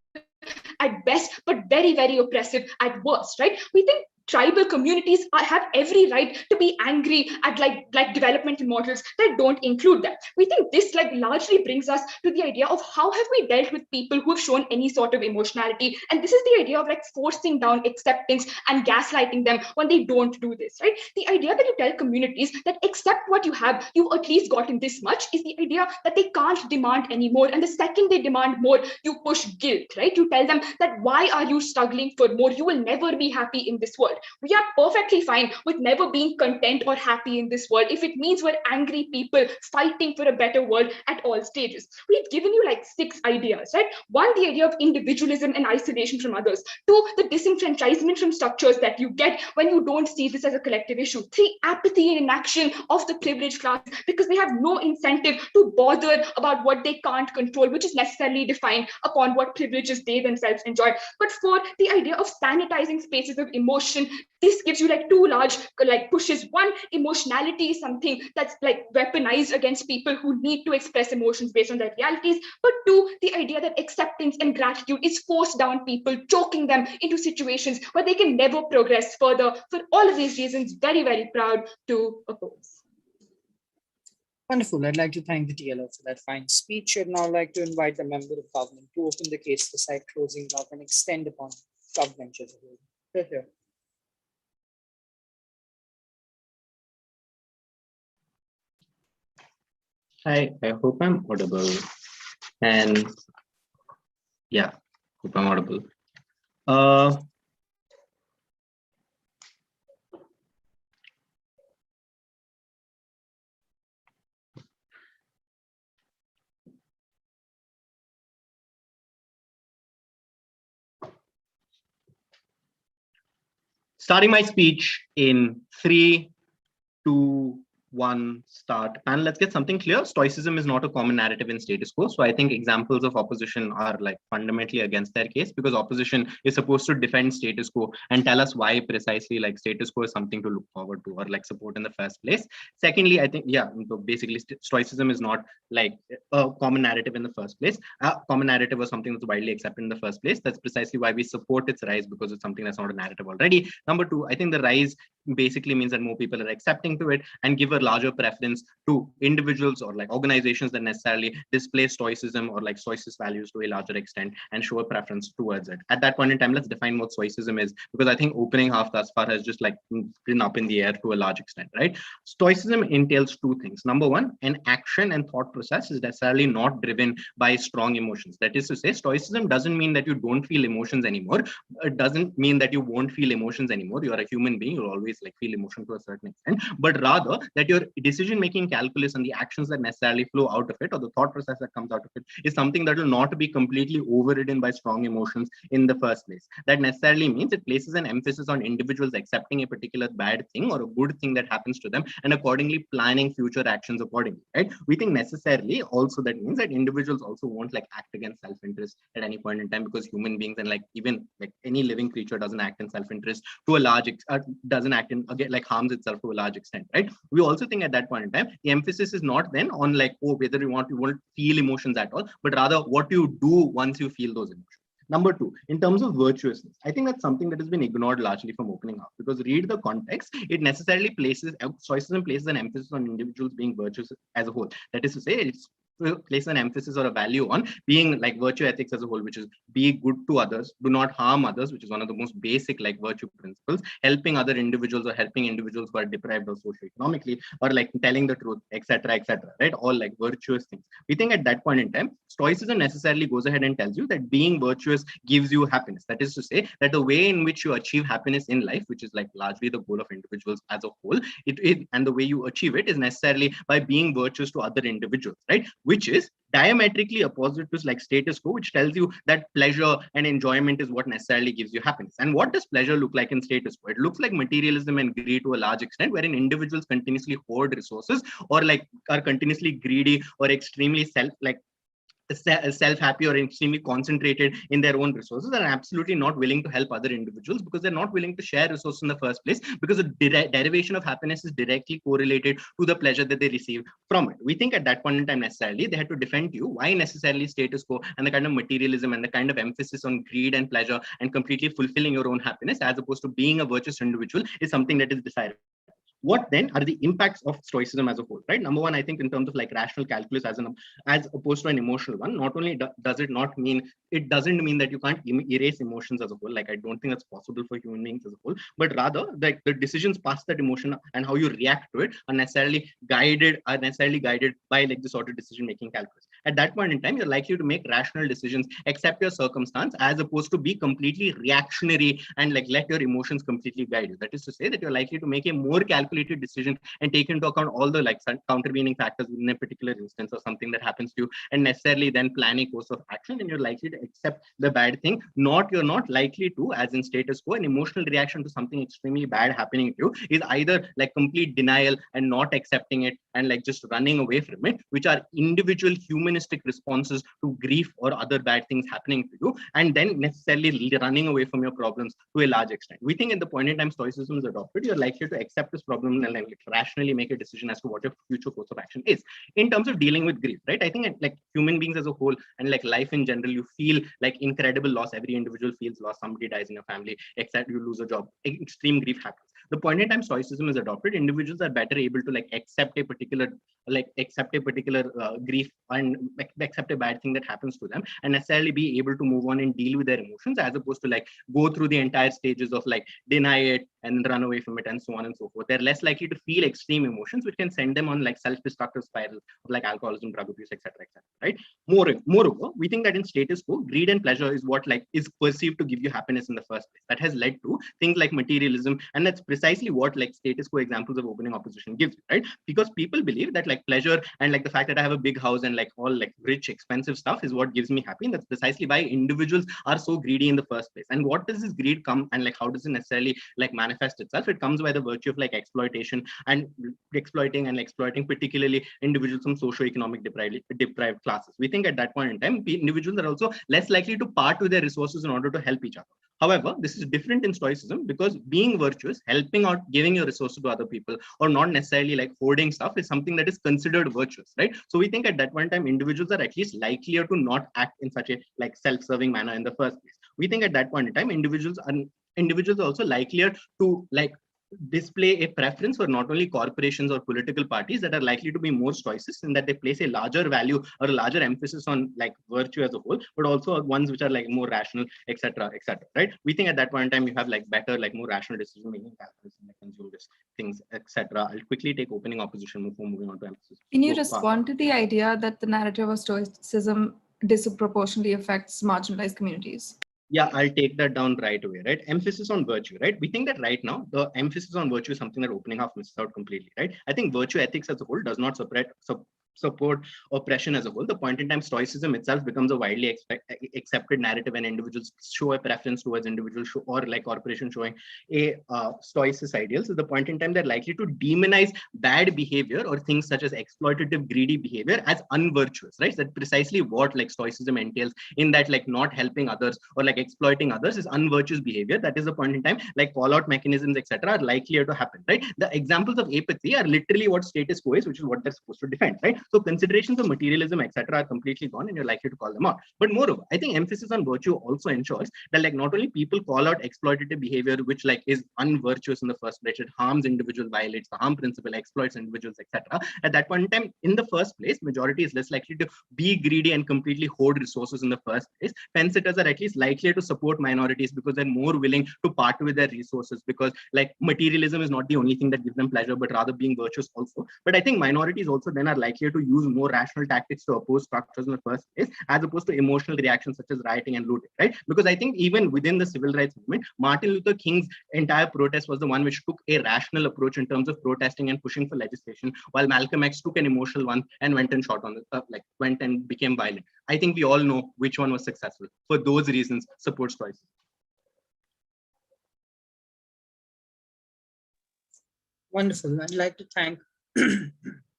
at best, but very, very oppressive at worst, right? We think tribal communities have every right to be angry at like developmental models that don't include them. We think this like largely brings us to the idea of how have we dealt with people who have shown any sort of emotionality, and this is the idea of like forcing down acceptance and gaslighting them when they don't do this, right? The idea that you tell communities that accept what you have, you've at least gotten this much, is the idea that they can't demand anymore, and the second they demand more, you push guilt, right? You tell them that why are you struggling for more? You will never be happy in this world. We are perfectly fine with never being content or happy in this world if it means we're angry people fighting for a better world at all stages. We've given you like 6 ideas, right? 1, the idea of individualism and isolation from others. 2, the disenfranchisement from structures that you get when you don't see this as a collective issue. 3, apathy and inaction of the privileged class because they have no incentive to bother about what they can't control, which is necessarily defined upon what privileges they themselves enjoy. But 4, the idea of sanitizing spaces of emotion. This gives you like 2 large like pushes. 1, emotionality is something that's like weaponized against people who need to express emotions based on their realities. But 2, the idea that acceptance and gratitude is forced down people, choking them into situations where they can never progress further. For all of these reasons, very, very proud to oppose. Wonderful. I'd like to thank the TLO for that fine speech. I'd now like to invite the member of government to open the case for side closing love and extend upon government as a whole. Here. Hi, I hope I'm audible. And yeah, hope I'm audible. Starting my speech in 3, 2, 1, start. And let's get something clear. Stoicism is not a common narrative in status quo. So I think examples of opposition are like fundamentally against their case, because opposition is supposed to defend status quo and tell us why precisely like status quo is something to look forward to or like support in the first place. Secondly, I think, yeah, so basically Stoicism is not like a common narrative in the first place. A common narrative was something that's widely accepted in the first place. That's precisely why we support its rise, because it's something that's not a narrative already. Number 2, I think the rise basically means that more people are accepting to it and give a larger preference to individuals or like organizations that necessarily display Stoicism or like Stoicist values to a larger extent and show a preference towards it. At that point in time, let's define what Stoicism is, because I think opening half thus far has just like been up in the air to a large extent, right? Stoicism entails 2 things. Number 1, an action and thought process is necessarily not driven by strong emotions. That is to say, Stoicism doesn't mean that you don't feel emotions anymore. It doesn't mean that you won't feel emotions anymore. You're a human being, you'll always like feel emotion to a certain extent, but rather that your decision-making calculus and the actions that necessarily flow out of it, or the thought process that comes out of it, is something that will not be completely overridden by strong emotions in the first place. That necessarily means it places an emphasis on individuals accepting a particular bad thing or a good thing that happens to them and accordingly planning future actions accordingly, right? We think necessarily also that means that individuals also won't like act against self-interest at any point in time, because human beings and like even like any living creature doesn't act in self-interest to a large doesn't act in again like harms itself to a large extent, right? We also think at that point in time the emphasis is not then on like, oh, whether you won't feel emotions at all, but rather what you do once you feel those emotions. Number two, in terms of virtuousness, I think that's something that has been ignored largely from opening up, because read the context, it necessarily places, Stoicism places an emphasis on individuals being virtuous as a whole. That is to say, it's place an emphasis or a value on being like virtue ethics as a whole, which is be good to others, do not harm others, which is one of the most basic like virtue principles, helping other individuals or helping individuals who are deprived or socioeconomically, or like telling the truth, etc., right? All like virtuous things. We think at that point in time, Stoicism necessarily goes ahead and tells you that being virtuous gives you happiness. That is to say that the way in which you achieve happiness in life, which is like largely the goal of individuals as a whole, and the way you achieve it is necessarily by being virtuous to other individuals, right? Which is diametrically opposite to like status quo, which tells you that pleasure and enjoyment is what necessarily gives you happiness. And what does pleasure look like in status quo? It looks like materialism and greed to a large extent, wherein individuals continuously hoard resources or like are continuously greedy or extremely self-happy or extremely concentrated in their own resources, and absolutely not willing to help other individuals because they're not willing to share resources in the first place, because the derivation of happiness is directly correlated to the pleasure that they receive from it. We think at that point in time necessarily they had to defend you why necessarily status quo and the kind of materialism and the kind of emphasis on greed and pleasure and completely fulfilling your own happiness as opposed to being a virtuous individual is something that is desirable. What then are the impacts of Stoicism as a whole, right? Number one, I think in terms of like rational calculus as opposed to an emotional one, not only does it not mean, it doesn't mean that you can't erase emotions as a whole. Like I don't think that's possible for human beings as a whole, but rather like the decisions past that emotion and how you react to it are necessarily guided by like this sort of decision-making calculus. At that point in time, you're likely to make rational decisions, accept your circumstance, as opposed to be completely reactionary and like let your emotions completely guide you. That is to say that you're likely to make a more calculated decision and take into account all the like countervening factors in a particular instance or something that happens to you, and necessarily then plan a course of action, and you're likely to accept the bad thing. You're not likely to, as in status quo, an emotional reaction to something extremely bad happening to you is either like complete denial and not accepting it and like just running away from it, which are individual humanistic responses to grief or other bad things happening to you, and then necessarily running away from your problems to a large extent. We think at the point in time Stoicism is adopted, you're likely to accept this problem and like rationally make a decision as to what your future course of action is. In terms of dealing with grief, right? I think like human beings as a whole and like life in general, you feel like incredible loss. Every individual feels loss. Somebody dies in your family, except you lose a job. Extreme grief happens. The point in time Stoicism is adopted, individuals are better able to like accept a particular grief and accept a bad thing that happens to them, and necessarily be able to move on and deal with their emotions, as opposed to like go through the entire stages of like deny it and run away from it and so on and so forth. They're less likely to feel extreme emotions, which can send them on like self-destructive spirals of like alcoholism, drug abuse, etc., right? Moreover, we think that in status quo, greed and pleasure is what like is perceived to give you happiness in the first place. That has led to things like materialism, and that's precisely what like status quo examples of opening opposition gives you, right? Because people believe that like pleasure and like the fact that I have a big house and like all like rich, expensive stuff is what gives me happy. And that's precisely why individuals are so greedy in the first place. And what does this greed come and like how does it necessarily like manifest itself? It comes by the virtue of like exploitation and exploiting particularly individuals from socioeconomic deprived classes. We think at that point in time, individuals are also less likely to part with their resources in order to help each other. However, this is different in Stoicism because being virtuous, helping out, giving your resources to other people, or not necessarily like hoarding stuff is something that is considered virtuous, right? So we think at that point in time, individuals are at least likelier to not act in such a like self-serving manner in the first place. We think at that point in time, individuals are also likelier to like display a preference for not only corporations or political parties that are likely to be more stoicist in that they place a larger value or a larger emphasis on like virtue as a whole, but also ones which are like more rational, etc., right? We think at that point in time you have like better, like more rational decision making calculus and like consume this things, etc. I'll quickly take opening opposition before moving on to emphasis. Can you respond to the idea that the narrative of Stoicism disproportionately affects marginalized communities? Yeah, I'll take that down right away, right? Emphasis on virtue, right? We think that right now, the emphasis on virtue is something that opening half misses out completely, right? I think virtue ethics as a whole does not support oppression as a whole. The point in time, Stoicism itself becomes a widely accepted narrative, and individuals show a preference towards individual or like corporation showing a Stoicist ideal. So the point in time, they're likely to demonize bad behavior or things such as exploitative, greedy behavior as unvirtuous, right? That's precisely what like Stoicism entails, in that like not helping others or like exploiting others is unvirtuous behavior. That is the point in time, like call out mechanisms, etc., are likelier to happen, right? The examples of apathy are literally what status quo is, which is what they're supposed to defend, right? So considerations of materialism, etc., are completely gone, and you're likely to call them out. But moreover, I think emphasis on virtue also ensures that like not only people call out exploitative behavior, which like is unvirtuous in the first place, it harms individuals, violates the harm principle, exploits individuals, etc. At that point in time, in the first place, majority is less likely to be greedy and completely hoard resources in the first place. Fence sitters are at least likely to support minorities because they're more willing to part with their resources, because like materialism is not the only thing that gives them pleasure, but rather being virtuous also. But I think minorities also then are likely to use more rational tactics to oppose structures in the first place, as opposed to emotional reactions such as rioting and looting, right? Because I think even within the civil rights movement, Martin Luther King's entire protest was the one which took a rational approach in terms of protesting and pushing for legislation, while Malcolm X took an emotional one and went and shot on the went and became violent. I think we all know which one was successful. For those reasons, support Stoicism. Wonderful. I'd like to thank,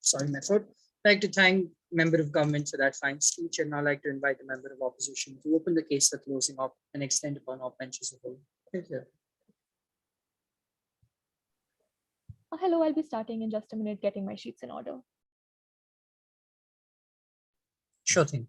sorry, my throat. I'd like to thank member of government for that fine speech, and I'd like to invite the member of opposition to open the case for closing up and extend upon all benches of the whole. Thank you. Hello, I'll be starting in just a minute, getting my sheets in order. Sure thing.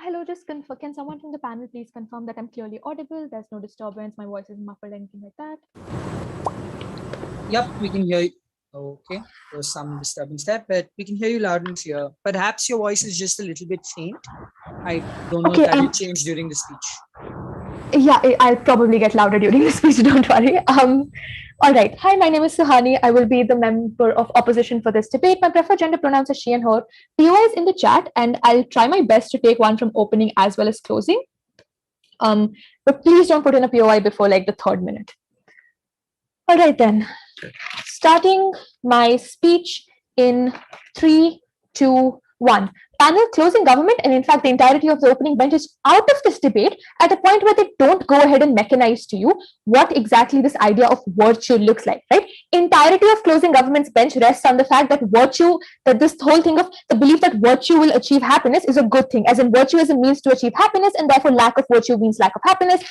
Hello, just confirm. Can someone from the panel please confirm that I'm clearly audible? There's no disturbance. My voice is muffled, anything like that? Yep, we can hear you. Okay, there's some disturbance there, but we can hear you loud and clear. Perhaps your voice is just a little bit faint. I don't know if that will change during the speech. Yeah, I'll probably get louder during the speech, don't worry. All right. Hi, my name is Suhani. I will be the member of opposition for this debate. My preferred gender pronouns are she and her. POI is in the chat, and I'll try my best to take one from opening as well as closing. But please don't put in a POI before like the 3rd minute. All right, then. Starting my speech in 3, 2, 1. Panel closing government, and in fact, the entirety of the opening bench is out of this debate at a point where they don't go ahead and mechanize to you what exactly this idea of virtue looks like, right? Entirety of closing government's bench rests on the fact that virtue, that this whole thing of the belief that virtue will achieve happiness is a good thing, as in virtue is a means to achieve happiness, and therefore lack of virtue means lack of happiness,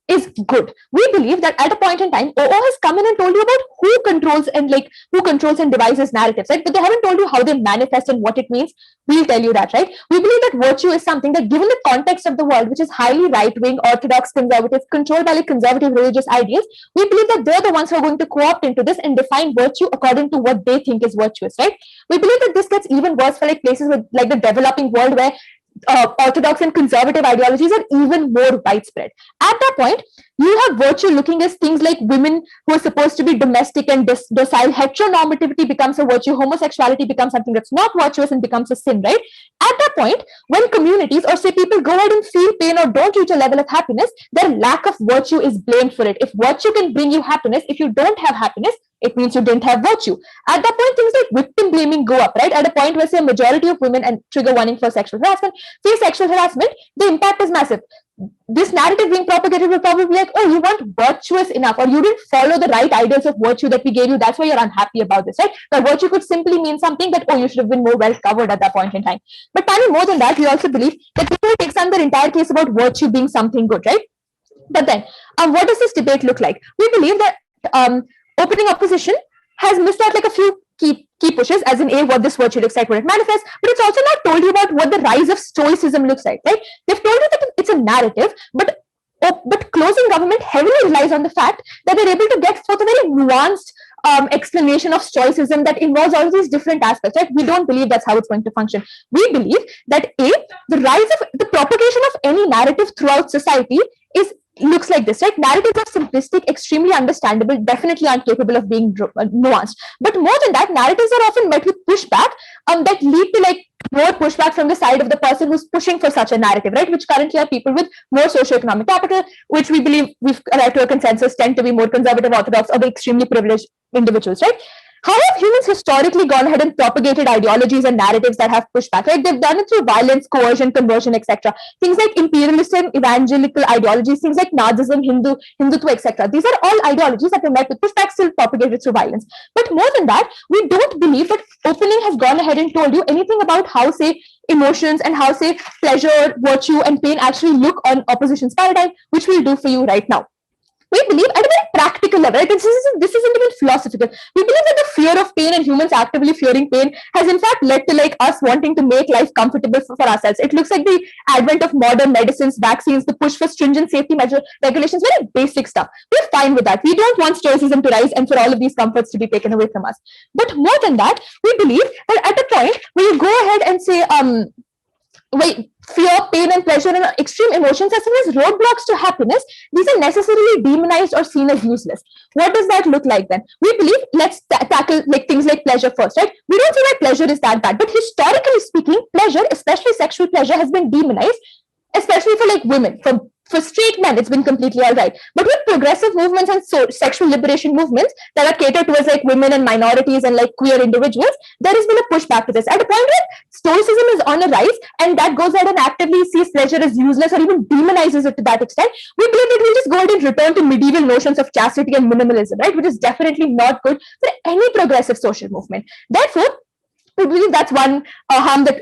is good. We believe that at a point in time, OO has come in and told you about who controls and devises narratives, right? But they haven't told you how they manifest and what it means. We'll tell you that, right? We believe that virtue is something that, given the context of the world, which is highly right-wing, orthodox, conservative, controlled by like conservative religious ideas, we believe that they're the ones who are going to co-opt into this and define virtue according to what they think is virtuous, right? We believe that this gets even worse for like places with like the developing world, where orthodox and conservative ideologies are even more widespread. At that point, you have virtue looking as things like women who are supposed to be domestic and docile. Heteronormativity becomes a virtue. Homosexuality becomes something that's not virtuous and becomes a sin, right? At that point, when communities or say people go out and feel pain or don't reach a level of happiness, their lack of virtue is blamed for it. If virtue can bring you happiness, if you don't have happiness, it means you didn't have virtue. At that point, things like victim blaming go up, right? At a point where, say, a majority of women, and trigger warning for sexual harassment, face sexual harassment, the impact is massive. This narrative being propagated will probably be like, oh, you weren't virtuous enough, or you didn't follow the right ideals of virtue that we gave you. That's why you're unhappy about this, right? But virtue could simply mean something that, oh, you should have been more well covered at that point in time. But finally, more than that, we also believe that people takes on the entire case about virtue being something good, right? But then, what does this debate look like? We believe that opening opposition has missed out like a few key pushes, as in what this virtue looks like when it manifests, but it's also not told you about what the rise of Stoicism looks like, right? They've told you that it's a narrative, but but closing government heavily relies on the fact that they're able to get forth a very nuanced explanation of Stoicism that involves all these different aspects, right? We don't believe that's how it's going to function. We believe that the rise of the propagation of any narrative throughout society looks like this, right? Narratives are simplistic, extremely understandable, definitely aren't capable of being nuanced. But more than that, narratives are often met with pushback that lead to like more pushback from the side of the person who's pushing for such a narrative, right? Which currently are people with more socioeconomic capital, which we believe we've arrived to a consensus tend to be more conservative, orthodox, or the extremely privileged individuals, right? How have humans historically gone ahead and propagated ideologies and narratives that have pushed back, right? They've done it through violence, coercion, conversion, etc. Things like imperialism, evangelical ideologies, things like Nazism, Hindutva, etc. These are all ideologies that were met with pushback, still propagated through violence. But more than that, we don't believe that opening has gone ahead and told you anything about how, say, emotions and how, say, pleasure, virtue, and pain actually look on opposition's paradigm, which we'll do for you right now. We believe at a very practical level, right? This isn't even philosophical. We believe that the fear of pain and humans actively fearing pain has in fact led to like us wanting to make life comfortable for ourselves. It looks like the advent of modern medicines, vaccines, the push for stringent safety measure regulations, very basic stuff. We're fine with that. We don't want Stoicism to rise and for all of these comforts to be taken away from us. But more than that, we believe that at a point where you go ahead and say, fear, pain, and pleasure and extreme emotions are seen as roadblocks to happiness, these are necessarily demonized or seen as useless. What does that look like then? We believe, let's tackle like things like pleasure first, right? We don't say that pleasure is that bad, but historically speaking, pleasure, especially sexual pleasure, has been demonized, especially for like women. For straight men, it's been completely all right. But with progressive movements and sexual liberation movements that are catered towards like women and minorities and like queer individuals, there has been a pushback to this. At a point where Stoicism is on a rise and that goes ahead and actively sees pleasure as useless or even demonizes it to that extent, we believe that we'll just go ahead and return to medieval notions of chastity and minimalism, right? Which is definitely not good for any progressive social movement. Therefore, we believe that's one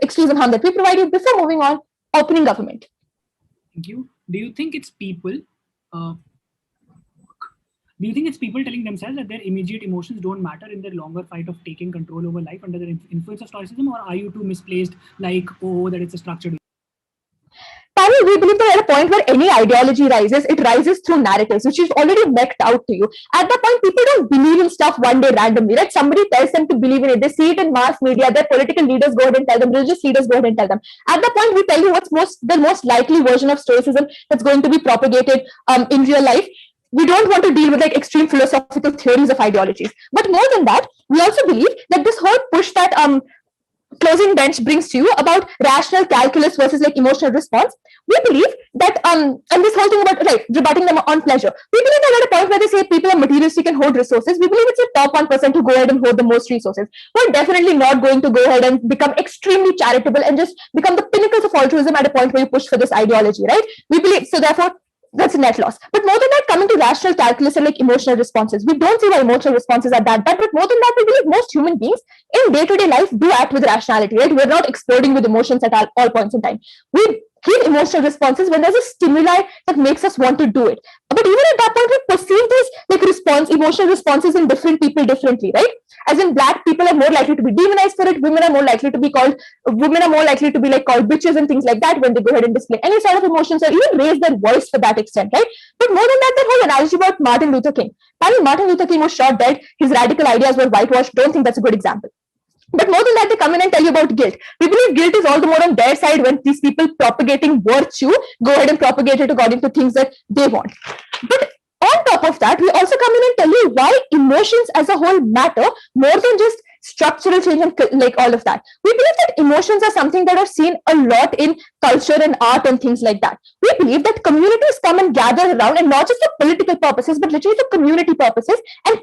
exclusive harm that we provide you. Before moving on, opening government. Thank you. Do you think it's people telling themselves that their immediate emotions don't matter in their longer fight of taking control over life under the influence of Stoicism, or are you too misplaced, like, that it's a structured? Panel, we believe that at a point where any ideology rises, it rises through narratives, which is already mechted out to you. At that point, people don't believe in stuff one day randomly, right? Somebody tells them to believe in it. They see it in mass media. Their political leaders go ahead and tell them. Religious leaders go ahead and tell them. At that point, we tell you what's the most likely version of Stoicism that's going to be propagated in real life. We don't want to deal with like extreme philosophical theories of ideologies. But more than that, we also believe that this whole push that closing bench brings to you about rational calculus versus like emotional response, we believe that and this whole thing about rebutting them on pleasure, we believe that at a point where they say people are materialistic and hoard resources, we believe it's the top 1% who go ahead and hoard the most resources. We're definitely not going to go ahead and become extremely charitable and just become the pinnacles of altruism at a point where you push for this ideology, right? We believe so. Therefore, that's a net loss. But more than that, coming to rational calculus and like emotional responses, we don't see why emotional responses are that bad. But more than that, we believe most human beings in day-to-day life do act with rationality, right? We're not exploding with emotions at all points in time. We give emotional responses when there's a stimuli that makes us want to do it. But even at that point, we perceive these like emotional responses in different people differently, right? As in, black people are more likely to be demonized for it. Women are more likely to be called like called bitches and things like that when they go ahead and display any sort of emotions or even raise their voice for that extent, right? But more than that, that whole analogy about Martin Luther King. Martin Luther King was shot dead. His radical ideas were whitewashed. Don't think that's a good example. But more than that, they come in and tell you about guilt. We believe guilt is all the more on their side when these people propagating virtue go ahead and propagate it according to things that they want. But on top of that, we also come in and tell you why emotions as a whole matter more than just structural change and like all of that. We believe that emotions are something that are seen a lot in culture and art and things like that. We believe that communities come and gather around, and not just for political purposes, but literally for community purposes, and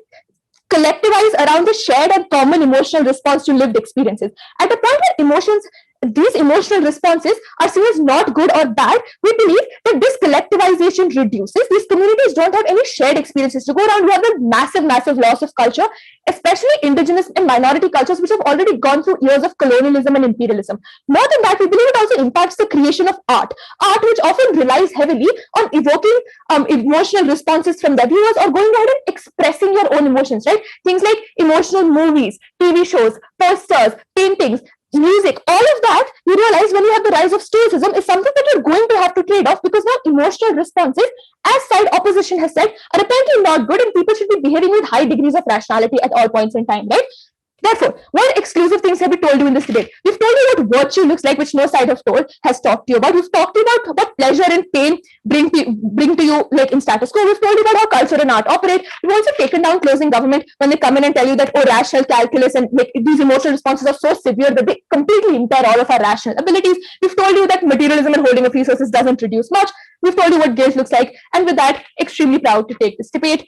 collectivize around the shared and common emotional response to lived experiences. At a point where these emotional responses are seen as not good or bad, we believe that this collectivization reduces. These communities don't have any shared experiences to go around. We have a massive loss of culture, especially indigenous and minority cultures, which have already gone through years of colonialism and imperialism. More than that, we believe it also impacts the creation of art, which often relies heavily on evoking emotional responses from the viewers or going ahead and expressing your own emotions, right? Things like emotional movies, TV shows, posters, paintings, music, all of that, you realize when you have the rise of Stoicism is something that you're going to have to trade off, because now emotional responses world, opposition has said are apparently not good, and people should be behaving with high degrees of rationality at all points in time, right? Therefore, what exclusive things have we told you in this debate? We've told you what virtue looks like, which no side of told has talked to you about. We've talked to you about what pleasure and pain bring to you, like in status quo. We've told you about how culture and art operate. We've also taken down closing government when they come in and tell you that, oh, rational calculus and like these emotional responses are so severe that they completely impair all of our rational abilities. We've told you that materialism and holding of resources doesn't reduce much. We've told you what guilt looks like. And with that, extremely proud to take this debate.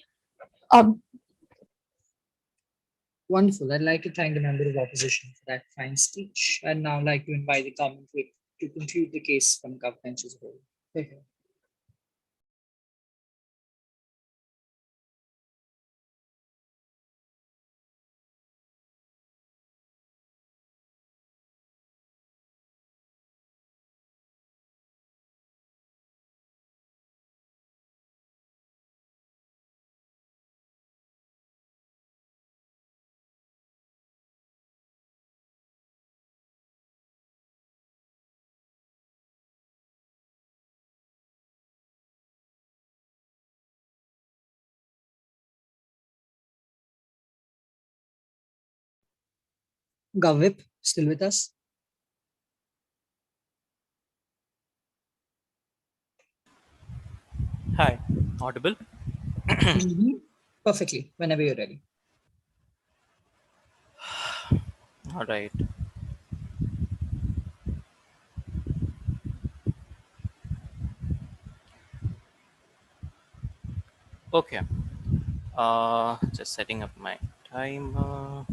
Wonderful. I'd like to thank the member of opposition for that fine speech. I'd now like to invite the government to conclude the case from government as a whole. Thank you. Gavip, still with us? Hi, audible? Perfectly, whenever you're ready. All right. Okay. Just setting up my timer.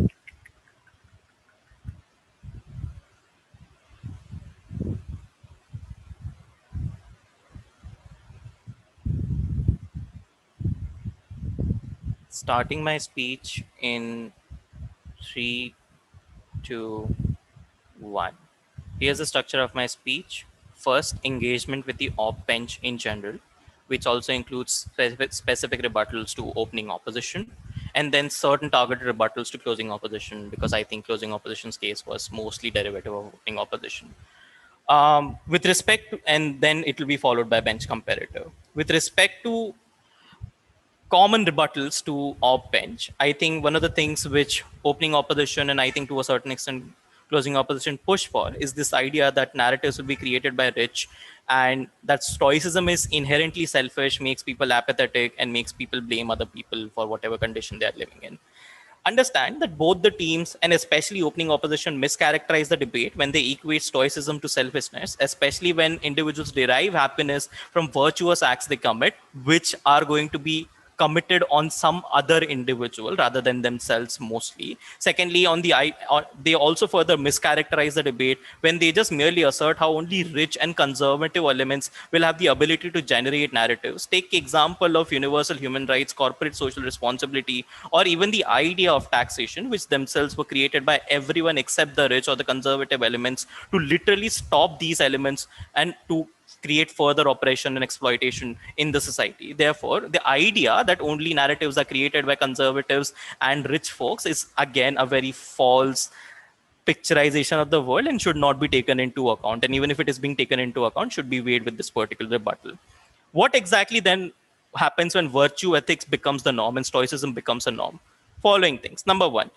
Starting my speech in 3, 2, 1. Here's the structure of my speech. First, engagement with the op bench in general, which also includes specific rebuttals to opening opposition, and then certain targeted rebuttals to closing opposition, because I think closing opposition's case was mostly derivative of opening opposition. With respect to, and then it will be followed by bench comparator. With respect to common rebuttals to op bench, I think one of the things which opening opposition and I think to a certain extent closing opposition push for is this idea that narratives will be created by rich, and that stoicism is inherently selfish, makes people apathetic, and makes people blame other people for whatever condition they are living in. Understand that both the teams, and especially opening opposition, mischaracterize the debate when they equate stoicism to selfishness, especially when individuals derive happiness from virtuous acts they commit, which are going to be committed on some other individual rather than themselves mostly. Secondly, they also further mischaracterize the debate when they just merely assert how only rich and conservative elements will have the ability to generate narratives. Take example of universal human rights, corporate social responsibility, or even the idea of taxation, which themselves were created by everyone except the rich or the conservative elements to literally stop these elements and to create further oppression and exploitation in the society. Therefore, the idea that only narratives are created by conservatives and rich folks is again a very false picturization of the world and should not be taken into account. And even if it is being taken into account, should be weighed with this particular rebuttal. What exactly then happens when virtue ethics becomes the norm and stoicism becomes a norm? Following things. Number one,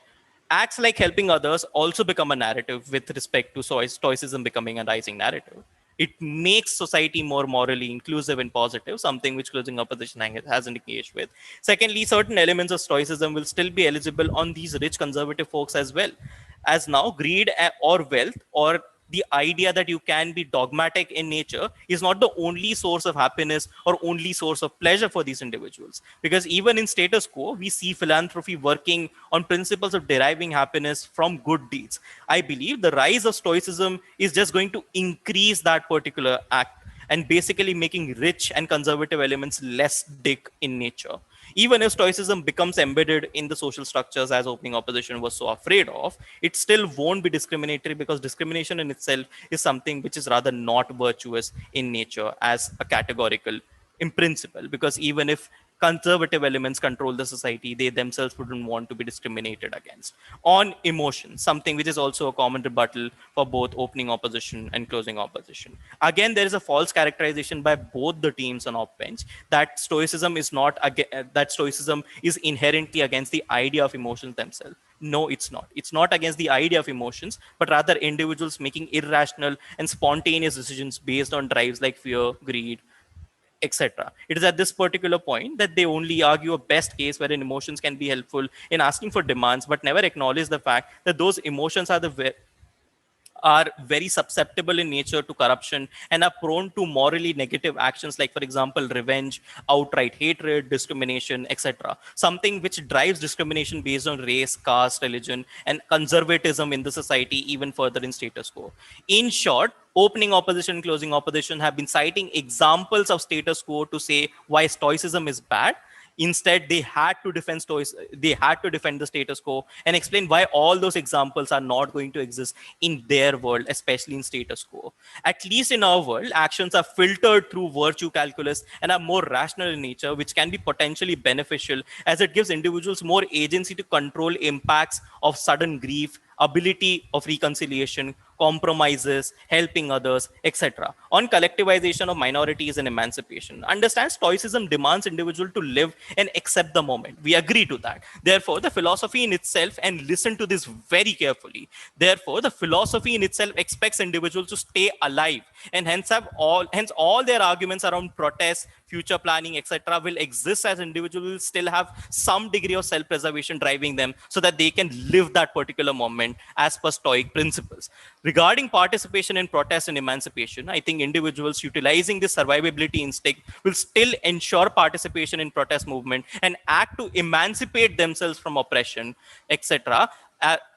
acts like helping others also become a narrative with respect to stoicism becoming a rising narrative. It makes society more morally inclusive and positive, something which closing opposition hasn't engaged with. Secondly, certain elements of stoicism will still be eligible on these rich conservative folks as well. As now, greed or wealth or the idea that you can be dogmatic in nature is not the only source of happiness or only source of pleasure for these individuals. Because even in status quo, we see philanthropy working on principles of deriving happiness from good deeds. I believe the rise of stoicism is just going to increase that particular act and basically making rich and conservative elements less dick in nature. Even if stoicism becomes embedded in the social structures as opening opposition was so afraid of, it still won't be discriminatory, because discrimination in itself is something which is rather not virtuous in nature as a categorical in principle. Because even if conservative elements control the society, they themselves wouldn't want to be discriminated against. On emotion, something which is also a common rebuttal for both opening opposition and closing opposition. Again, there is a false characterization by both the teams on op bench that Stoicism is inherently against the idea of emotions themselves. No, it's not. It's not against the idea of emotions, but rather individuals making irrational and spontaneous decisions based on drives like fear, greed, etc. It is at this particular point that they only argue a best case wherein emotions can be helpful in asking for demands, but never acknowledge the fact that those emotions are very susceptible in nature to corruption and are prone to morally negative actions like, for example, revenge, outright hatred, discrimination, etc. Something which drives discrimination based on race, caste, religion, and conservatism in the society even further in status quo. In short, opening opposition and closing opposition have been citing examples of status quo to say why Stoicism is bad. Instead, they had to defend the status quo and explain why all those examples are not going to exist in their world, especially in status quo. At least in our world, actions are filtered through virtue calculus and are more rational in nature, which can be potentially beneficial as it gives individuals more agency to control impacts of sudden grief, ability of reconciliation, compromises, helping others, etc. On collectivization of minorities and emancipation. Understand, Stoicism demands individual to live and accept the moment. We agree to that. Therefore, the philosophy in itself, and listen to this very carefully, therefore, the philosophy in itself expects individuals to stay alive, and hence all their arguments around protest, future planning, etc. will exist as individuals still have some degree of self-preservation driving them so that they can live that particular moment as per Stoic principles. Regarding participation in protest and emancipation, I think individuals utilizing this survivability instinct will still ensure participation in protest movement and act to emancipate themselves from oppression, etc.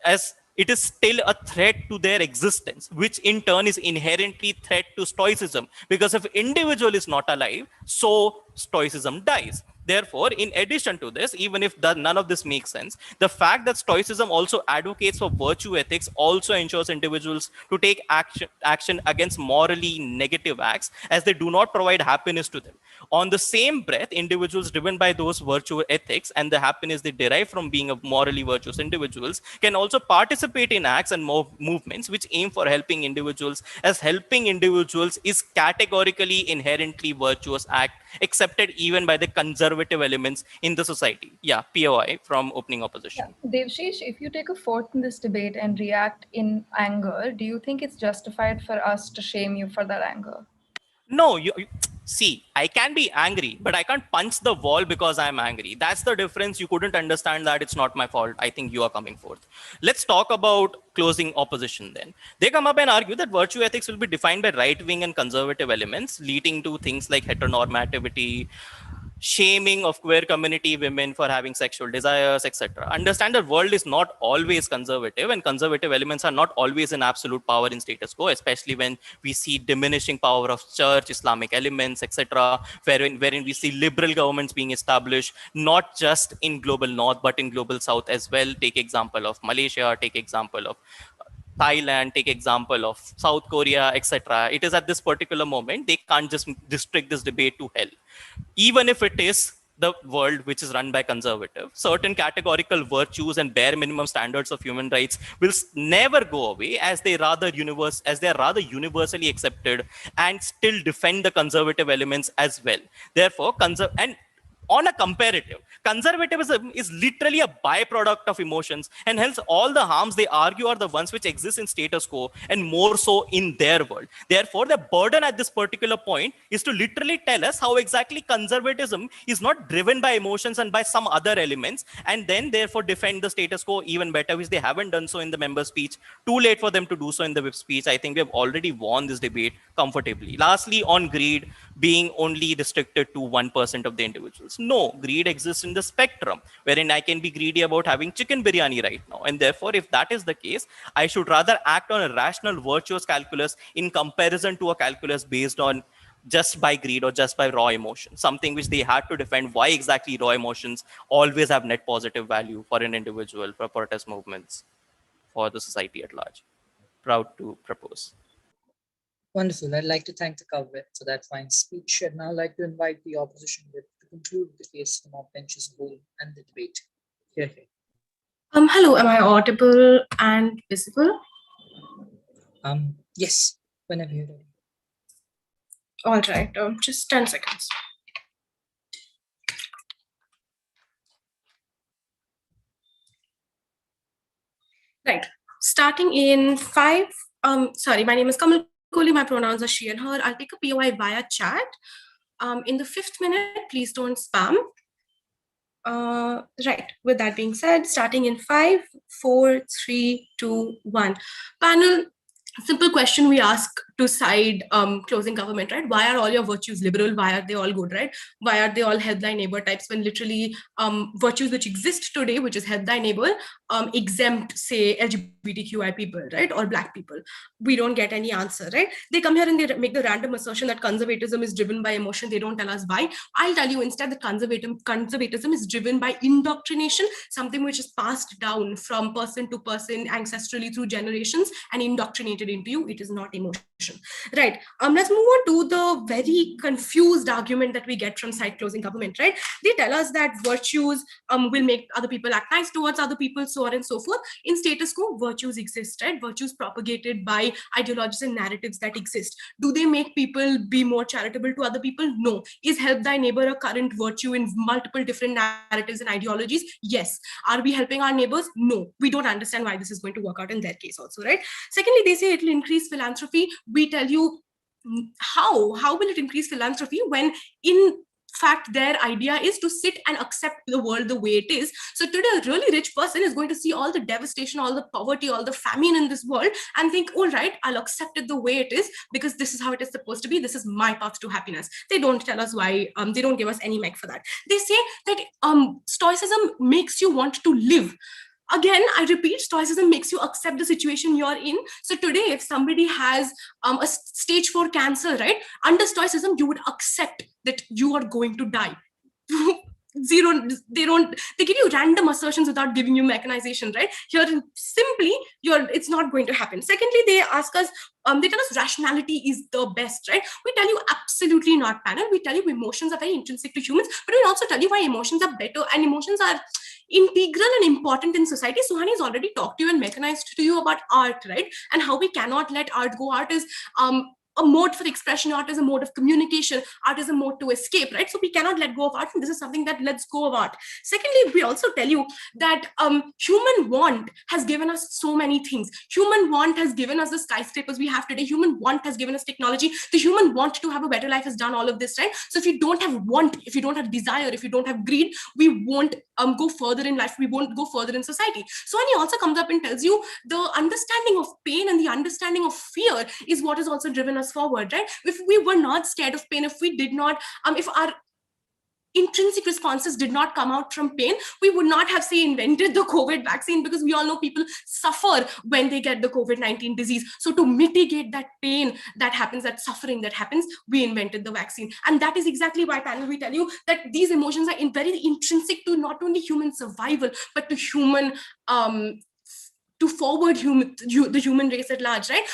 As it is still a threat to their existence, which in turn is inherently threat to Stoicism. Because if individual is not alive, so Stoicism dies. Therefore, in addition to this, even if none of this makes sense, the fact that Stoicism also advocates for virtue ethics also ensures individuals to take action against morally negative acts, as they do not provide happiness to them. On the same breath, individuals driven by those virtue ethics and the happiness they derive from being a morally virtuous individuals can also participate in acts and movements which aim for helping individuals, as helping individuals is categorically inherently virtuous act accepted even by the conservative elements in the society. Yeah, POI from opening opposition. Yeah. Devshish, if you take a fourth in this debate and react in anger, do you think it's justified for us to shame you for that anger? No, see, I can be angry, but I can't punch the wall because I'm angry. That's the difference. You couldn't understand that. It's not my fault. I think you are coming forth. Let's talk about closing opposition then. They come up and argue that virtue ethics will be defined by right-wing and conservative elements, leading to things like heteronormativity, shaming of queer community women for having sexual desires, etc. Understand the world is not always conservative, and conservative elements are not always in absolute power in status quo, especially when we see diminishing power of church, Islamic elements, etc., wherein we see liberal governments being established, not just in global north, but in global south as well. Take example of Malaysia, take example of Thailand, take example of South Korea, etc. It is at this particular moment, they can't just restrict this debate to hell. Even if it is the world which is run by conservative, certain categorical virtues and bare minimum standards of human rights will never go away, as they are rather universally accepted and still defend the conservative elements as well. Therefore, on a comparative, conservatism is literally a byproduct of emotions, and hence all the harms they argue are the ones which exist in status quo and more so in their world. Therefore, the burden at this particular point is to literally tell us how exactly conservatism is not driven by emotions and by some other elements, and then therefore defend the status quo even better, which they haven't done so in the member speech. Too late for them to do so in the whip speech. I think we have already won this debate comfortably. Lastly, on greed being only restricted to 1% of the individuals. No, greed exists in the spectrum, wherein I can be greedy about having chicken biryani right now. And therefore, if that is the case, I should rather act on a rational, virtuous calculus in comparison to a calculus based on just by greed or just by raw emotion, something which they had to defend why exactly raw emotions always have net positive value for an individual, for protest movements, for the society at large. Proud to propose. Wonderful. I'd like to thank the Kavit for that fine speech. I'd now like to invite the opposition whip to conclude the case the mock bench as a whole and the debate. Here. Hello, am I audible and visible? Yes, whenever you're ready. All right, just 10 seconds. Right, starting in 5, sorry, my name is Kamal Kohli, my pronouns are she and her. I'll take a POI via chat. In the 5th minute, please don't spam. Right, with that being said, starting in 5, 4, 3, 2, 1. Panel, simple question we ask to side closing government, right? Why are all your virtues liberal? Why are they all good, right? Why are they all help thy neighbor types when literally virtues which exist today, which is help thy neighbor, exempt, say, LGBTQI people, right? Or Black people. We don't get any answer, right? They come here and they make the random assertion that conservatism is driven by emotion. They don't tell us why. I'll tell you instead that conservatism is driven by indoctrination, something which is passed down from person to person ancestrally through generations and indoctrinated into you. It is not emotion. Right. Let's move on to the very confused argument that we get from side closing government, right? They tell us that virtues will make other people act nice towards other people, so on and so forth. In status quo, virtues exist, right? Virtues propagated by ideologies and narratives that exist. Do they make people be more charitable to other people? No. Is help thy neighbor a current virtue in multiple different narratives and ideologies? Yes. Are we helping our neighbors? No. We don't understand why this is going to work out in their case also, right? Secondly, they say it will increase philanthropy. We tell you how will it increase philanthropy when in fact their idea is to sit and accept the world the way it is. So today a really rich person is going to see all the devastation, all the poverty, all the famine in this world and think, all right, I'll accept it the way it is because this is how it is supposed to be. This is my path to happiness. They don't tell us why. They don't give us any mech for that. They say that Stoicism makes you want to live. Again, I repeat, Stoicism makes you accept the situation you're in. So today, if somebody has a stage 4 cancer, right? Under Stoicism, you would accept that you are going to die. They give you random assertions without giving you mechanization, right? Here, simply, it's not going to happen. Secondly, they ask us, they tell us rationality is the best, right? We tell you absolutely not, panel. We tell you emotions are very intrinsic to humans, but we also tell you why emotions are better and emotions are integral and important in society. Suhani has already talked to you and mechanized to you about art, right? And how we cannot let art go. Art is a mode for expression. Art is a mode of communication. Art is a mode to escape, right? So we cannot let go of art, and this is something that lets go of art. Secondly, we also tell you that human want has given us so many things. Human want has given us the skyscrapers we have today. Human want has given us technology. The human want to have a better life has done all of this, right? So if you don't have want, if you don't have desire, if you don't have greed, we won't go further in life. We won't go further in society. So when he also comes up and tells you the understanding of pain and the understanding of fear is what has also driven us forward, right? If we were not scared of pain, if we did not, if our intrinsic responses did not come out from pain, we would not have, say, invented the COVID vaccine, because we all know people suffer when they get the COVID-19 disease. So to mitigate that pain that happens, that suffering that happens, we invented the vaccine. And that is exactly why, panel, we tell you that these emotions are very intrinsic to not only human survival, but to human to forward the human race at large, right?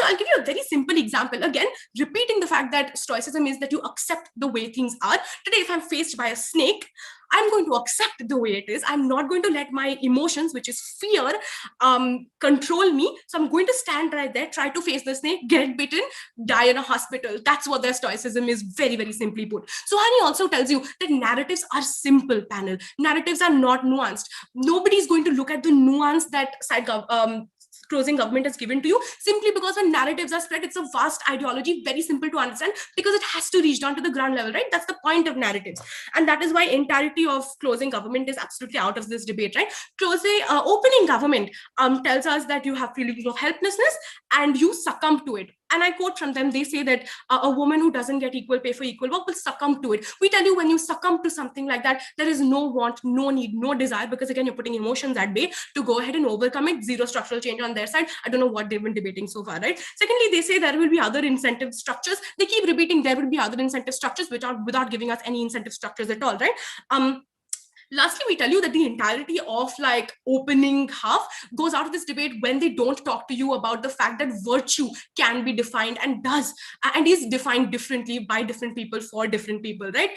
I'll give you a very simple example. Again, repeating the fact that Stoicism is that you accept the way things are. Today, if I'm faced by a snake, I'm going to accept the way it is. I'm not going to let my emotions, which is fear, control me. So I'm going to stand right there, try to face the snake, get bitten, die in a hospital. That's what their Stoicism is, very, very simply put. So Hani also tells you that narratives are simple, panel. Narratives are not nuanced. Nobody's going to look at the nuance that closing government has given to you, simply because when narratives are spread, it's a vast ideology, very simple to understand, because it has to reach down to the ground level, right? That's the point of narratives. And that is why entirety of closing government is absolutely out of this debate, right? Opening government tells us that you have feelings of helplessness and you succumb to it. And I quote from them, they say that a woman who doesn't get equal pay for equal work will succumb to it. We tell you, when you succumb to something like that, there is no want, no need, no desire, because again, you're putting emotions at bay to go ahead and overcome it. Zero structural change on their side. I don't know what they've been debating so far, right? Secondly, they say there will be other incentive structures. They keep repeating there will be other incentive structures, which are without giving us any incentive structures at all, right? Lastly, we tell you that the entirety of like opening half goes out of this debate when they don't talk to you about the fact that virtue can be defined and is defined differently by different people for different people, right?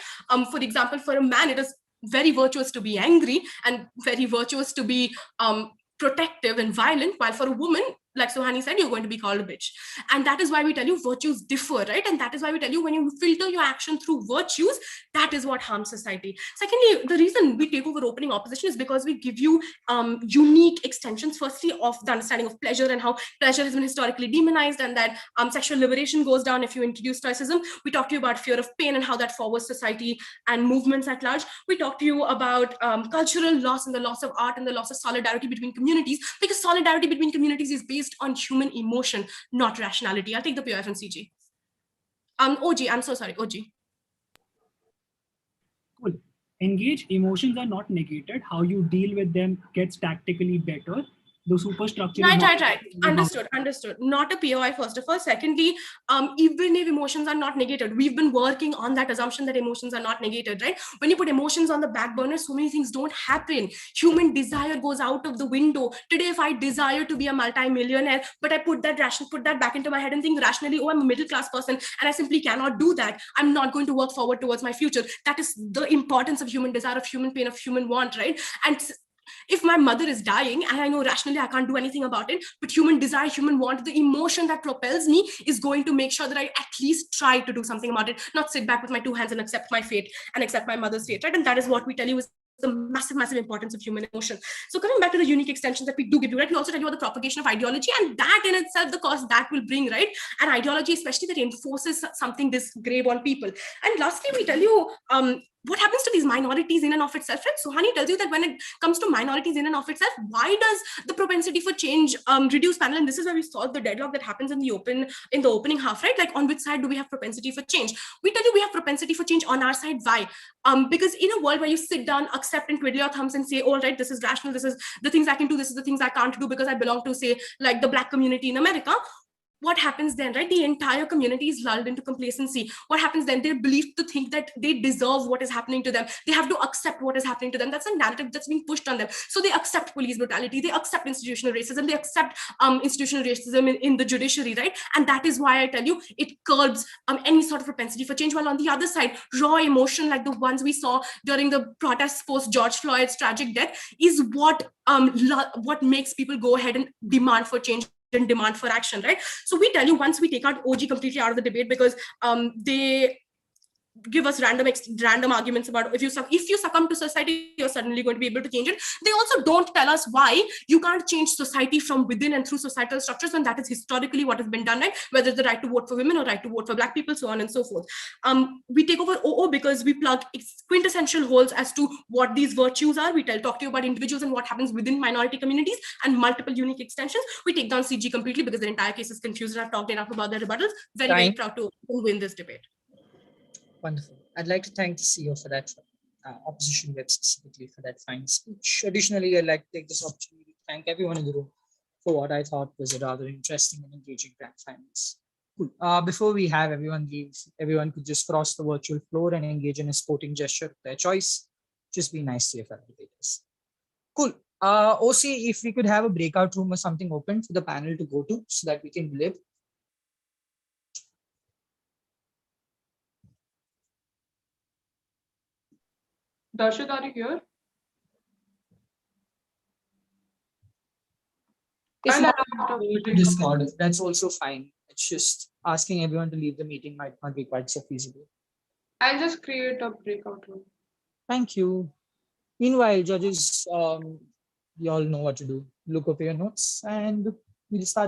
For example, for a man, it is very virtuous to be angry and very virtuous to be protective and violent, while for a woman, like Suhani said, you're going to be called a bitch. And that is why we tell you virtues differ, right? And that is why we tell you when you filter your action through virtues, that is what harms society. Secondly, the reason we take over opening opposition is because we give you unique extensions, firstly, of the understanding of pleasure and how pleasure has been historically demonized, and that sexual liberation goes down if you introduce Stoicism. We talk to you about fear of pain and how that forwards society and movements at large. We talk to you about cultural loss and the loss of art and the loss of solidarity between communities, because solidarity between communities is based on human emotion, not rationality. I'll take the POI from CG. OG, I'm so sorry, OG. Cool. Engage emotions are not negated. How you deal with them gets tactically better. The superstructure. Right. Understood. Not a POI, first of all. Secondly, even if emotions are not negated, we've been working on that assumption that emotions are not negated, right? When you put emotions on the back burner, so many things don't happen. Human desire goes out of the window. Today, if I desire to be a multi-millionaire, but I put that back into my head and think rationally, oh, I'm a middle-class person, and I simply cannot do that, I'm not going to work forward towards my future. That is the importance of human desire, of human pain, of human want, right? And if my mother is dying and I know rationally I can't do anything about it, but human desire, human want, the emotion that propels me is going to make sure that I at least try to do something about it, not sit back with my two hands and accept my fate and accept my mother's fate, right? And that is what we tell you is the massive importance of human emotion. So coming back to the unique extensions that we do give you, right? We also tell you about the propagation of ideology, and that in itself, the cost that will bring, right? And ideology, especially that enforces something this grave on people. And lastly, we tell you what happens to these minorities in and of itself, right? Suhani tells you that when it comes to minorities in and of itself, why does the propensity for change reduce panel? And this is where we solve the deadlock that happens in the opening half, right? Like on which side do we have propensity for change? We tell you we have propensity for change on our side. Why? Because in a world where you sit down, accept and twiddle your thumbs and say, all right, this is rational, this is the things I can do, this is the things I can't do because I belong to, say, like the Black community in America, what happens then, right? The entire community is lulled into complacency. What happens then? They're believed to think that they deserve what is happening to them. They have to accept what is happening to them. That's a narrative that's being pushed on them. So they accept police brutality. They accept institutional racism. They accept institutional racism in the judiciary, right? And that is why I tell you, it curbs any sort of propensity for change. While on the other side, raw emotion like the ones we saw during the protests post George Floyd's tragic death is what makes people go ahead and demand for change and demand for action, right? So we tell you, once we take out OG completely out of the debate because they give us random arguments about if you succumb to society, you're suddenly going to be able to change it. They also don't tell us why you can't change society from within and through societal structures, and that is historically what has been done, right? Whether it's the right to vote for women or right to vote for Black people, so on and so forth. We take over OO because we plug quintessential holes as to what these virtues are. We talk to you about individuals and what happens within minority communities and multiple unique extensions. We take down CG completely because the entire case is confused, and I've talked enough about their rebuttals. Very proud to win this debate. Wonderful. I'd like to thank the CEO for that, opposition whip specifically for that fine speech. Additionally, I'd like to take this opportunity to thank everyone in the room for what I thought was a rather interesting and engaging grand finals. Cool. Before we have everyone leave, everyone could just cross the virtual floor and engage in a sporting gesture of their choice. Just be nice to your fellow debaters. Cool. OC, if we could have a breakout room or something open for the panel to go to so that we can live. Darshit, are you here? If not, to Discord, that's also fine. It's just asking everyone to leave the meeting might not be quite so feasible. I'll just create a breakout room. Thank you. Meanwhile, judges, you all know what to do. Look over your notes and we'll start.